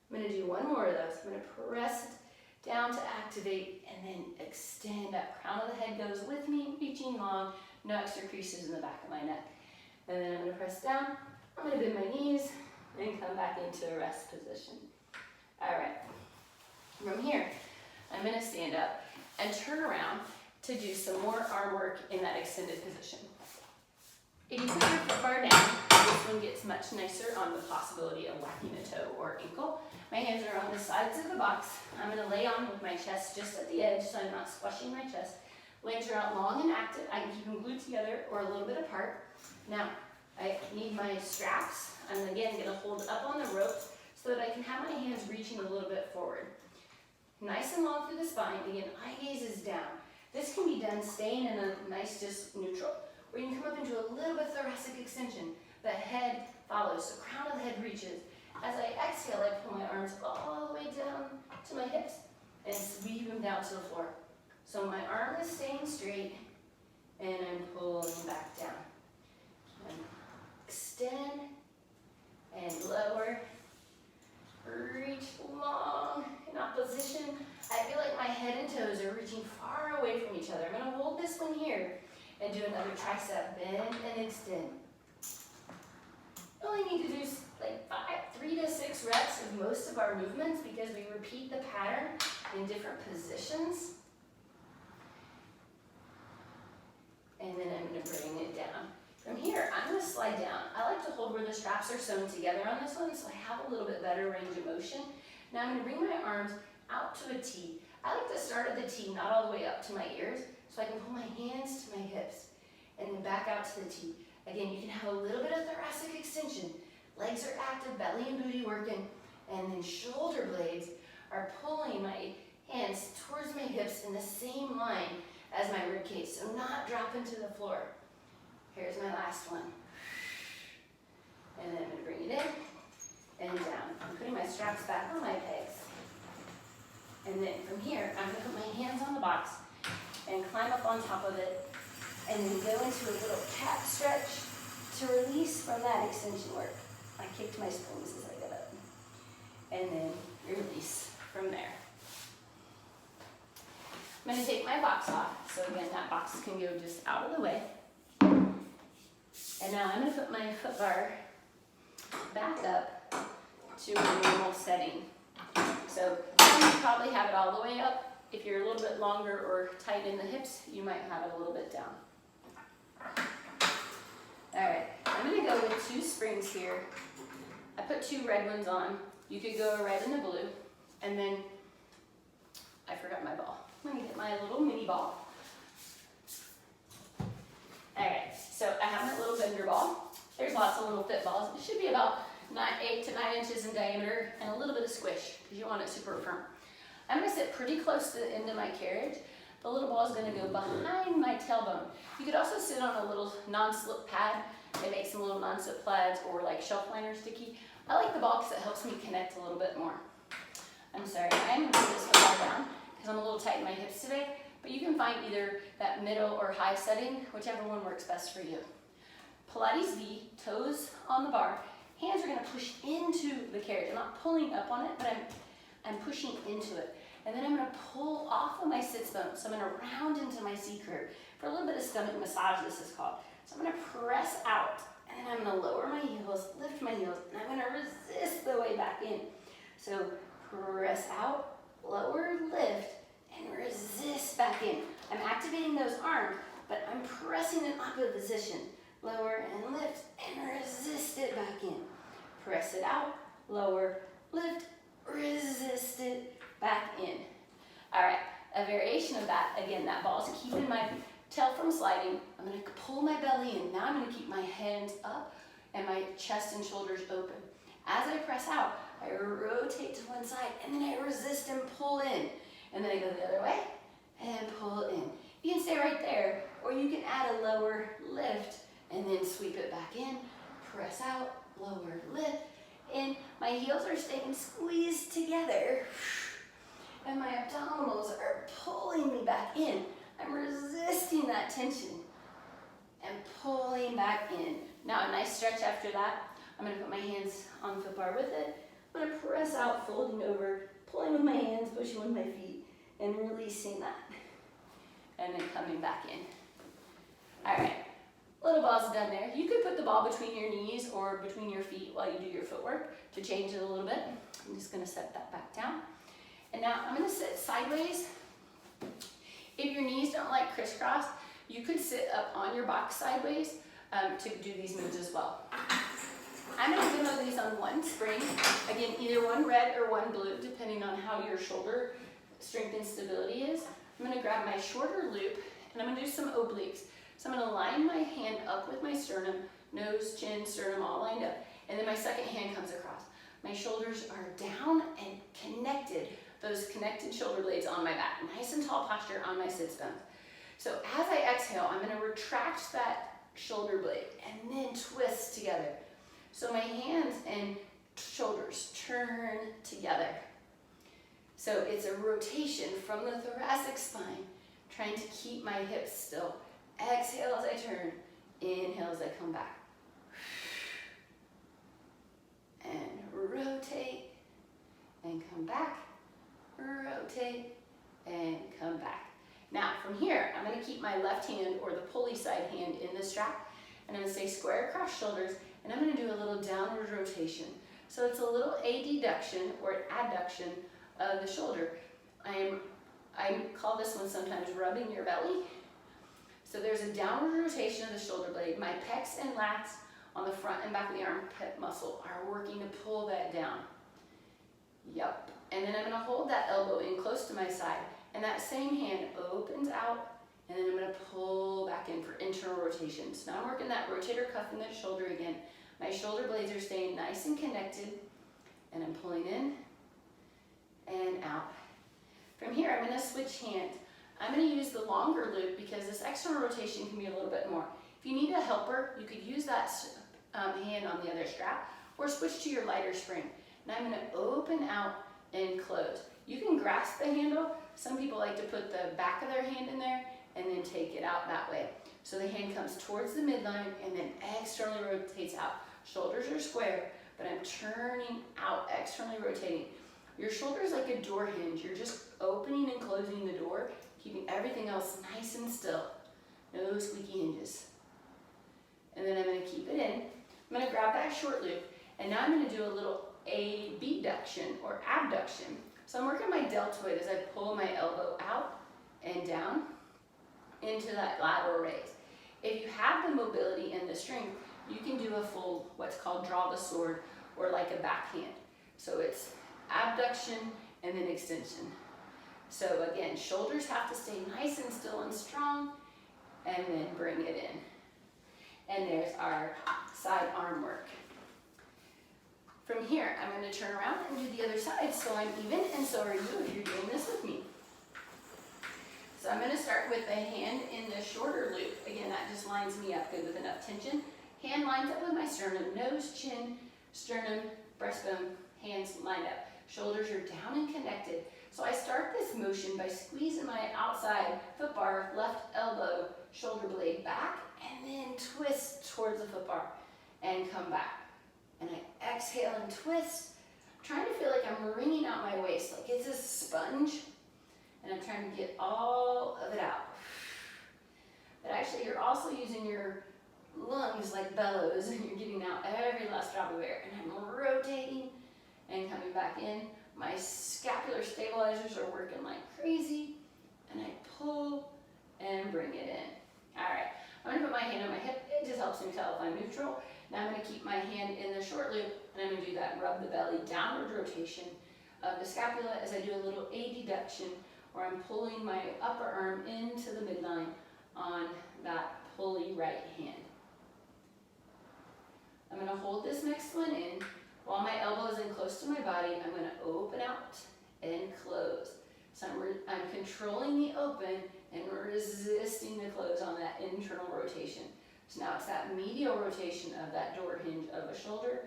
A: I'm going to do one more of those. I'm going to press down to activate and then extend up. Crown of the head goes with me, reaching long, no extra creases in the back of my neck. And then I'm going to press down. I'm going to bend my knees and come back into a rest position. All right. From here, I'm going to stand up and turn around to do some more arm work in that extended position. If you put your foot bar down, this one gets much nicer on the possibility of whacking a toe or ankle. My hands are on the sides of the box. I'm going to lay on with my chest just at the edge so I'm not squashing my chest. Legs are out long and active. I can keep them glued together or a little bit apart. Now, I need my straps. I'm again going to hold up on the ropes so that I can have my hands reaching a little bit forward. Nice and long through the spine. Again, eye gaze is down. This can be done staying in a nice, just neutral, or you can come up into a little bit thoracic extension. The head follows, so crown of the head reaches. As I exhale, I pull my arms all the way down to my hips and sweep them down to the floor. So my arm is staying straight and I'm pulling back down. Extend and lower. Reach long in opposition. I feel like my head and toes are reaching far away from each other. I'm going to hold this one here and do another tricep. Bend and extend. You only need to do like 3 to 6 reps of most of our movements because we repeat the pattern in different positions. And then I'm going to bring it down. From here, I'm going to slide down. I like to hold where the straps are sewn together on this one so I have a little bit better range of motion. Now I'm going to bring my arms out to a T. I like to start at the T, not all the way up to my ears, so I can pull my hands to my hips and then back out to the T. Again, you can have a little bit of thoracic extension. Legs are active, belly and booty working, and then shoulder blades are pulling my hands towards my hips in the same line as my rib cage, so not dropping to the floor. Here's my last one. And then I'm going to bring it in and down. I'm putting my straps back on my pegs. And then from here, I'm going to put my hands on the box and climb up on top of it and then go into a little cat stretch to release from that extension work. I kicked my springs as I got up. And then release from there. I'm going to take my box off. So again, that box can go just out of the way. And now I'm going to put my foot bar back up to a normal setting. So you probably have it all the way up. If you're a little bit longer or tight in the hips, you might have it a little bit down. All right, I'm going to go with 2 springs here. I put 2 red ones on. You could go a red and a blue. And then I forgot my ball. Let me get my little mini ball. All right, so I have my little bender ball. There's lots of little fit balls. It should be about 8 to 9 inches in diameter and a little bit of squish because you want it super firm. I'm going to sit pretty close to the end of my carriage. The little ball is going to go behind my tailbone. You could also sit on a little non-slip pad. They make some little non-slip pads or like shelf liner sticky. I like the ball because it helps me connect a little bit more. I'm sorry, I am going to put this ball down because I'm a little tight in my hips today. But you can find either that middle or high setting, whichever one works best for you. Pilates V, toes on the bar. Hands are going to push into the carriage. I'm not pulling up on it, but I'm pushing into it. And then I'm going to pull off of my sits bone. So I'm going to round into my C curve. For a little bit of stomach massage, this is called. So I'm going to press out, and then I'm going to lower my heels, lift my heels, and I'm going to resist the way back in. So press out, lower, lift, and resist back in. I'm activating those arms, but I'm pressing in opposite position. Lower and lift, and resist it back in. Press it out, lower, lift, resist it back in. All right, a variation of that, again, that ball is keeping my tell from sliding, I'm gonna pull my belly in. Now I'm gonna keep my hands up and my chest and shoulders open. As I press out, I rotate to one side and then I resist and pull in. And then I go the other way and pull in. You can stay right there, or you can add a lower lift and then sweep it back in, press out, lower lift in. My heels are staying squeezed together and my abdominals are pulling me back in. I'm resisting that tension and pulling back in. Now a nice stretch after that. I'm gonna put my hands on the foot bar with it. I'm gonna press out, folding over, pulling with my hands, pushing with my feet, and releasing that. And then coming back in. All right, little ball's done there. You could put the ball between your knees or between your feet while you do your footwork to change it a little bit. I'm just gonna set that back down. And now I'm gonna sit sideways. If your knees don't like crisscross, you could sit up on your box sideways to do these moves as well. I'm gonna demo these on one spring. Again, either one red or one blue, depending on how your shoulder strength and stability is. I'm gonna grab my shorter loop and I'm gonna do some obliques. So I'm gonna line my hand up with my sternum, nose, chin, sternum all lined up. And then my second hand comes across. My shoulders are down and connected. Those connected shoulder blades on my back. Nice and tall posture on my sits bones. So as I exhale, I'm gonna retract that shoulder blade and then twist together. So my hands and shoulders turn together. So it's a rotation from the thoracic spine, trying to keep my hips still. Exhale as I turn, inhale as I come back. And rotate, and come back, rotate, and come back. Now from here, I'm gonna keep my left hand or the pulley side hand in the strap, and I'm gonna stay square across shoulders, and I'm gonna do a little downward rotation. So it's a little adduction or adduction of the shoulder. I call this one sometimes rubbing your belly. So there's a downward rotation of the shoulder blade. My pecs and lats on the front and back of the armpit muscle are working to pull that down. Yup. And then I'm gonna hold that elbow in close to my side, and that same hand opens out, and then I'm gonna pull back in for internal rotation. So now I'm working that rotator cuff in the shoulder again. My shoulder blades are staying nice and connected, and I'm pulling in and out. From here, I'm gonna switch hands. I'm gonna use the longer loop because this external rotation can be a little bit more. If you need a helper, you could use that hand on the other strap, or switch to your lighter spring. Now I'm gonna open out and close. You can grasp the handle. Some people like to put the back of their hand in there and then take it out that way. So the hand comes towards the midline and then externally rotates out. Shoulders are square, but I'm turning out, externally rotating. Your shoulder is like a door hinge. You're just opening and closing the door, keeping everything else nice and still. No squeaky hinges. And then I'm gonna keep it in. I'm gonna grab that short loop, and now I'm gonna do a little abduction or abduction. So I'm working my deltoid as I pull my elbow out and down into that lateral raise. If you have the mobility and the strength, you can do a full, what's called draw the sword, or like a backhand. So it's abduction and then extension. So again, shoulders have to stay nice and still and strong, and then bring it in. And there's our side arm work. From here, I'm going to turn around and do the other side so I'm even, and so are you if you're doing this with me. So I'm going to start with the hand in the shorter loop. Again, that just lines me up good with enough tension. Hand lines up with my sternum, nose, chin, sternum, breastbone, hands lined up. Shoulders are down and connected. So I start this motion by squeezing my outside foot bar, left elbow, shoulder blade back, and then twist towards the foot bar and come back. And I exhale and twist. I'm trying to feel like I'm wringing out my waist, like it's a sponge, and I'm trying to get all of it out. But actually, you're also using your lungs like bellows, and you're getting out every last drop of air. And I'm rotating and coming back in. My scapular stabilizers are working like crazy, and I pull and bring it in. All right, I'm gonna put my hand on my hip. It just helps me tell if I'm neutral. Now I'm gonna keep my hand in the short loop, and I'm gonna do that rub the belly downward rotation of the scapula as I do a little adduction, where I'm pulling my upper arm into the midline, on that pulley right hand. I'm going to hold this next one in. While my elbow is in close to my body, I'm going to open out and close. So I'm controlling the open and resisting the close on that internal rotation. So now it's that medial rotation of that door hinge of a shoulder.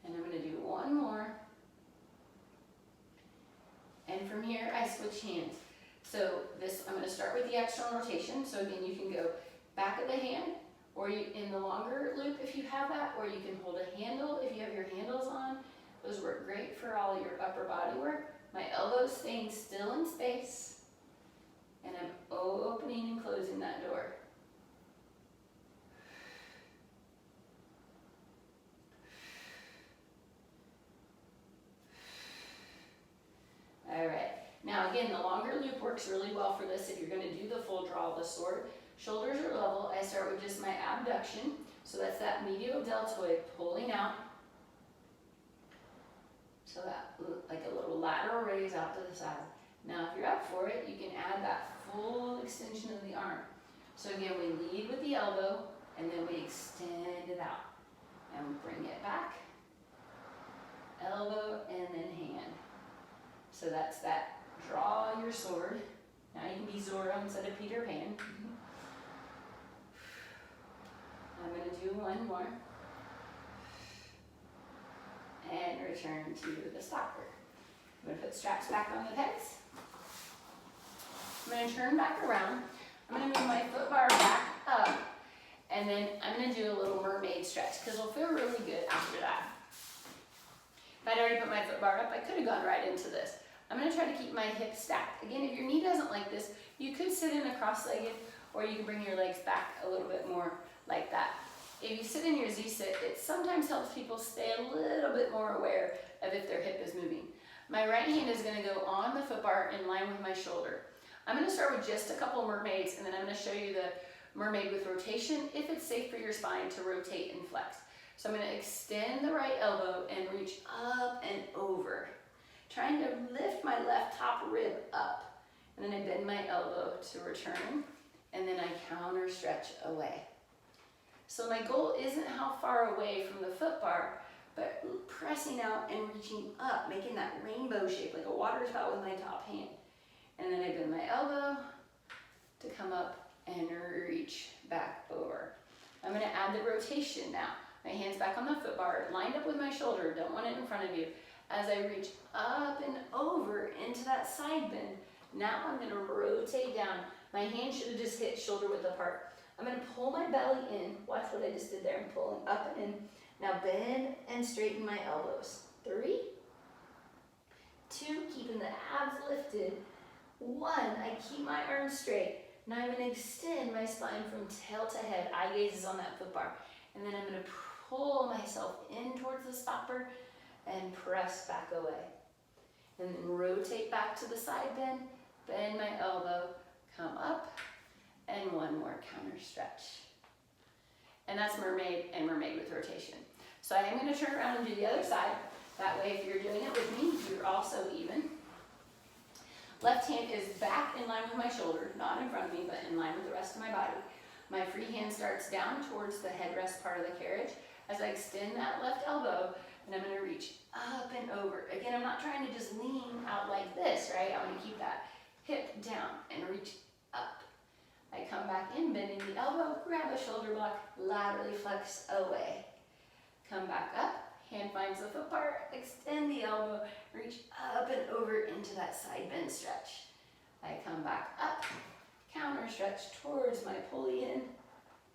A: And I'm going to do one more. And from here, I switch hands. So this, I'm going to start with the external rotation. So again, you can go back of the hand, or you, in the longer loop if you have that, or you can hold a handle if you have your handles on. Those work great for all your upper body work. My elbows staying still in space, and I'm opening and closing that door. All right, now again, the longer loop works really well for this if you're going to do the full draw of the sword. Shoulders are level. I start with just my abduction, so that's that medial deltoid pulling out. So that, like a little lateral raise out to the side. Now if you're up for it, you can add that full extension of the arm. So again, we lead with the elbow, and then we extend it out. And bring it back, elbow, and then hand. So that's that draw your sword. Now you can be Zorro instead of Peter Pan. I'm going to do one more. And return to the stopper. I'm going to put straps back on the pegs. I'm going to turn back around. I'm going to move my foot bar back up. And then I'm going to do a little mermaid stretch because it'll feel really good after that. If I'd already put my foot bar up, I could have gone right into this. I'm going to try to keep my hips stacked. Again, if your knee doesn't like this, you could sit in a cross-legged, or you can bring your legs back a little bit more like that. If you sit in your Z-sit, it sometimes helps people stay a little bit more aware of if their hip is moving. My right hand is going to go on the foot bar in line with my shoulder. I'm going to start with just a couple mermaids, and then I'm going to show you the mermaid with rotation if it's safe for your spine to rotate and flex. So I'm going to extend the right elbow and reach up and over, trying to lift my left top rib up. And then I bend my elbow to return, and then I counter stretch away. So my goal isn't how far away from the foot bar, but pressing out and reaching up, making that rainbow shape like a water spout with my top hand. And then I bend my elbow to come up and reach back over. I'm going to add the rotation now. My hands back on the foot bar, lined up with my shoulder, don't want it in front of you. As I reach up and over into that side bend, now I'm going to rotate down. My hand should have just hit shoulder width apart. I'm going to pull my belly in. Watch what I just did there. I'm pulling up and in. Now bend and straighten my elbows. 3, 2, keeping the abs lifted. 1, I keep my arms straight. Now I'm going to extend my spine from tail to head. Eye gaze is on that foot bar. And then I'm going to pull myself in towards the stopper and press back away. And then rotate back to the side bend. Bend my elbow. Come up. And one more counter stretch. And that's mermaid and mermaid with rotation. So I am going to turn around and do the other side. That way, if you're doing it with me, you're also even. Left hand is back in line with my shoulder, not in front of me, but in line with the rest of my body. My free hand starts down towards the headrest part of the carriage. As I extend that left elbow, and I'm going to reach up and over. Again, I'm not trying to just lean out like this, right? I want to keep that hip down and reach up. I come back in, bending the elbow, grab a shoulder block, laterally flex away. Come back up, hand finds the foot bar, extend the elbow, reach up and over into that side bend stretch. I come back up, counter stretch towards my pulley in.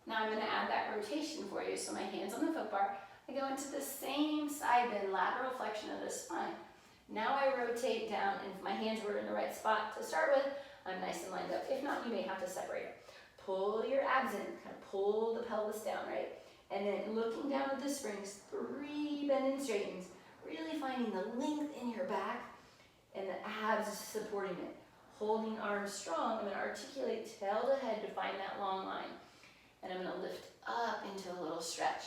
A: Now I'm going to add that rotation for you. So my hands on the foot bar, I go into the same side bend, lateral flexion of the spine. Now I rotate down, and if my hands were in the right spot to start with, I'm nice and lined up. If not, you may have to separate it. Pull your abs in, kind of pull the pelvis down, right? And then looking down at the springs, 3 bend and straightens, really finding the length in your back and the abs supporting it. Holding arms strong, I'm going to articulate tail to head to find that long line. And I'm going to lift up into a little stretch.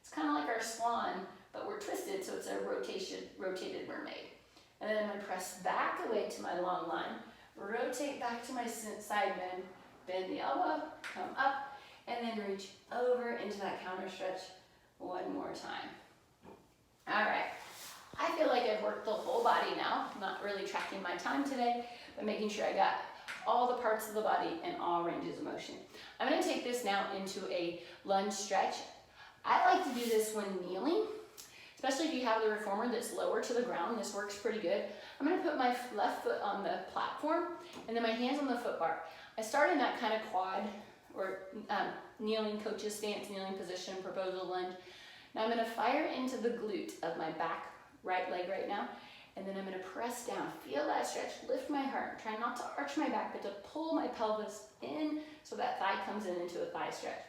A: It's kind of like our Swan, but we're twisted, so it's a rotated mermaid. And then I'm going to press back away to my long line, rotate back to my side bend, bend the elbow, come up, and then reach over into that counter stretch one more time. All right, I feel like I've worked the whole body now. I'm not really tracking my time today, but making sure I got all the parts of the body and all ranges of motion. I'm gonna take this now into a lunge stretch. I like to do this when kneeling, especially if you have the reformer that's lower to the ground. This works pretty good. I'm gonna put my left foot on the platform and then my hands on the foot bar. I start in that kind of quad or kneeling coach's stance, kneeling position, proposal lunge. Now I'm gonna fire into the glute of my back right leg right now, and then I'm gonna press down. Feel that stretch, lift my heart. Try not to arch my back, but to pull my pelvis in so that thigh comes in into a thigh stretch.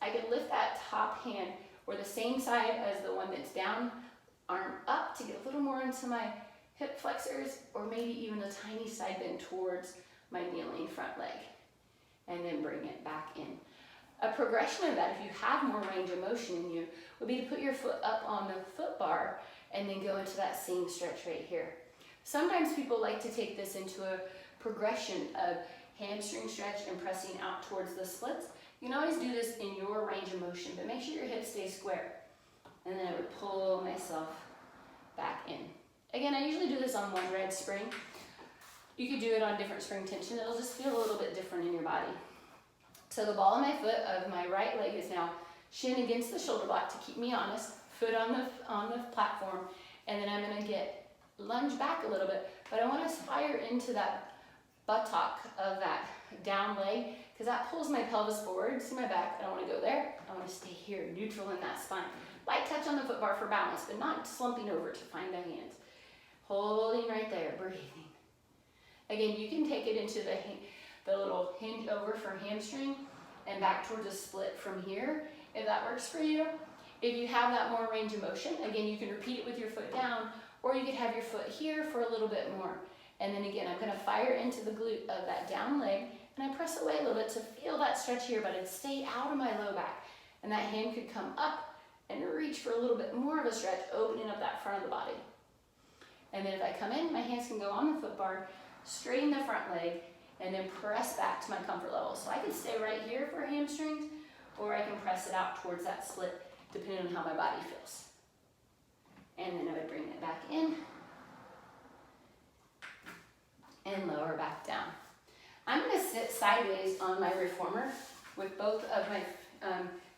A: I can lift that top hand or the same side as the one that's down, arm up to get a little more into my hip flexors, or maybe even a tiny side bend towards my kneeling front leg. And then bring it back in. A progression of that, if you have more range of motion in you, would be to put your foot up on the foot bar and then go into that same stretch right here. Sometimes people like to take this into a progression of hamstring stretch and pressing out towards the splits. You can always do this in your range of motion, but make sure your hips stay square. And then I would pull myself back in. Again, I usually do this on one red spring. You could do it on different spring tension. It'll just feel a little bit different in your body. So the ball of my foot of my right leg is now shin against the shoulder block to keep me honest, foot on the platform, and then I'm gonna get lunge back a little bit, but I wanna fire into that buttock of that down leg, because that pulls my pelvis forward. See my back? I don't wanna go there. I wanna stay here, neutral in that spine. Light touch on the foot bar for balance, but not slumping over to find my hands. Holding right there, breathing. Again, you can take it into the little hinge over for hamstring and back towards a split from here, if that works for you. If you have that more range of motion, again, you can repeat it with your foot down, or you could have your foot here for a little bit more. And then again, I'm gonna fire into the glute of that down leg, and I press away a little bit to feel that stretch here, but I'd stay out of my low back. And that hand could come up and reach for a little bit more of a stretch, opening up that front of the body. And then if I come in, my hands can go on the foot bar, straighten the front leg, and then press back to my comfort level. So I can stay right here for hamstrings, or I can press it out towards that split, depending on how my body feels. And then I would bring it back in, and lower back down. I'm gonna sit sideways on my reformer with both of my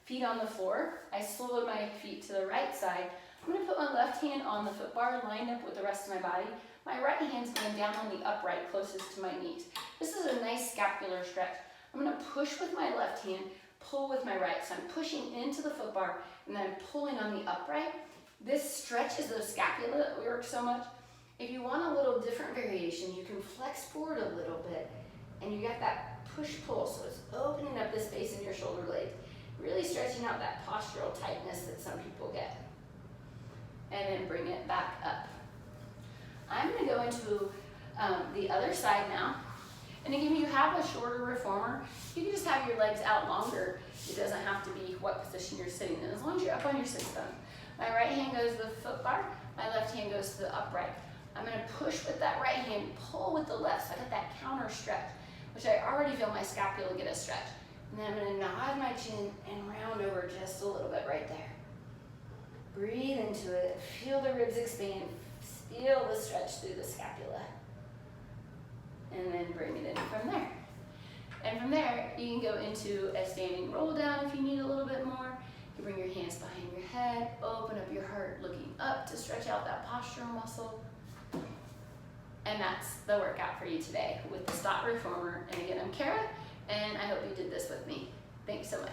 A: feet on the floor. I slowed my feet to the right side. I'm gonna put my left hand on the foot bar, lined up with the rest of my body. My right hand's going down on the upright closest to my knees. This is a nice scapular stretch. I'm gonna push with my left hand, pull with my right. So I'm pushing into the foot bar, and then I'm pulling on the upright. This stretches the scapula that we work so much. If you want a little different variation, you can flex forward a little bit, and you got that push-pull, so it's opening up the space in your shoulder blades, really stretching out that postural tightness that some people get. And then bring it back up. I'm gonna go into the other side now. And again, if you have a shorter reformer, you can just have your legs out longer. It doesn't have to be what position you're sitting in, as long as you're up on your sit bone. My right hand goes to the foot bar, my left hand goes to the upright. I'm gonna push with that right hand, pull with the left, so I got that counter stretch, which I already feel my scapula get a stretch. And then I'm gonna nod my chin and round over just a little bit right there. Breathe into it, feel the ribs expand, feel the stretch through the scapula. And then bring it in from there. And from there, you can go into a standing roll down if you need a little bit more. You bring your hands behind your head, open up your heart, looking up to stretch out that postural muscle. And that's the workout for you today with the Stott Reformer. And again, I'm Cara, and I hope you did this with me. Thanks so much.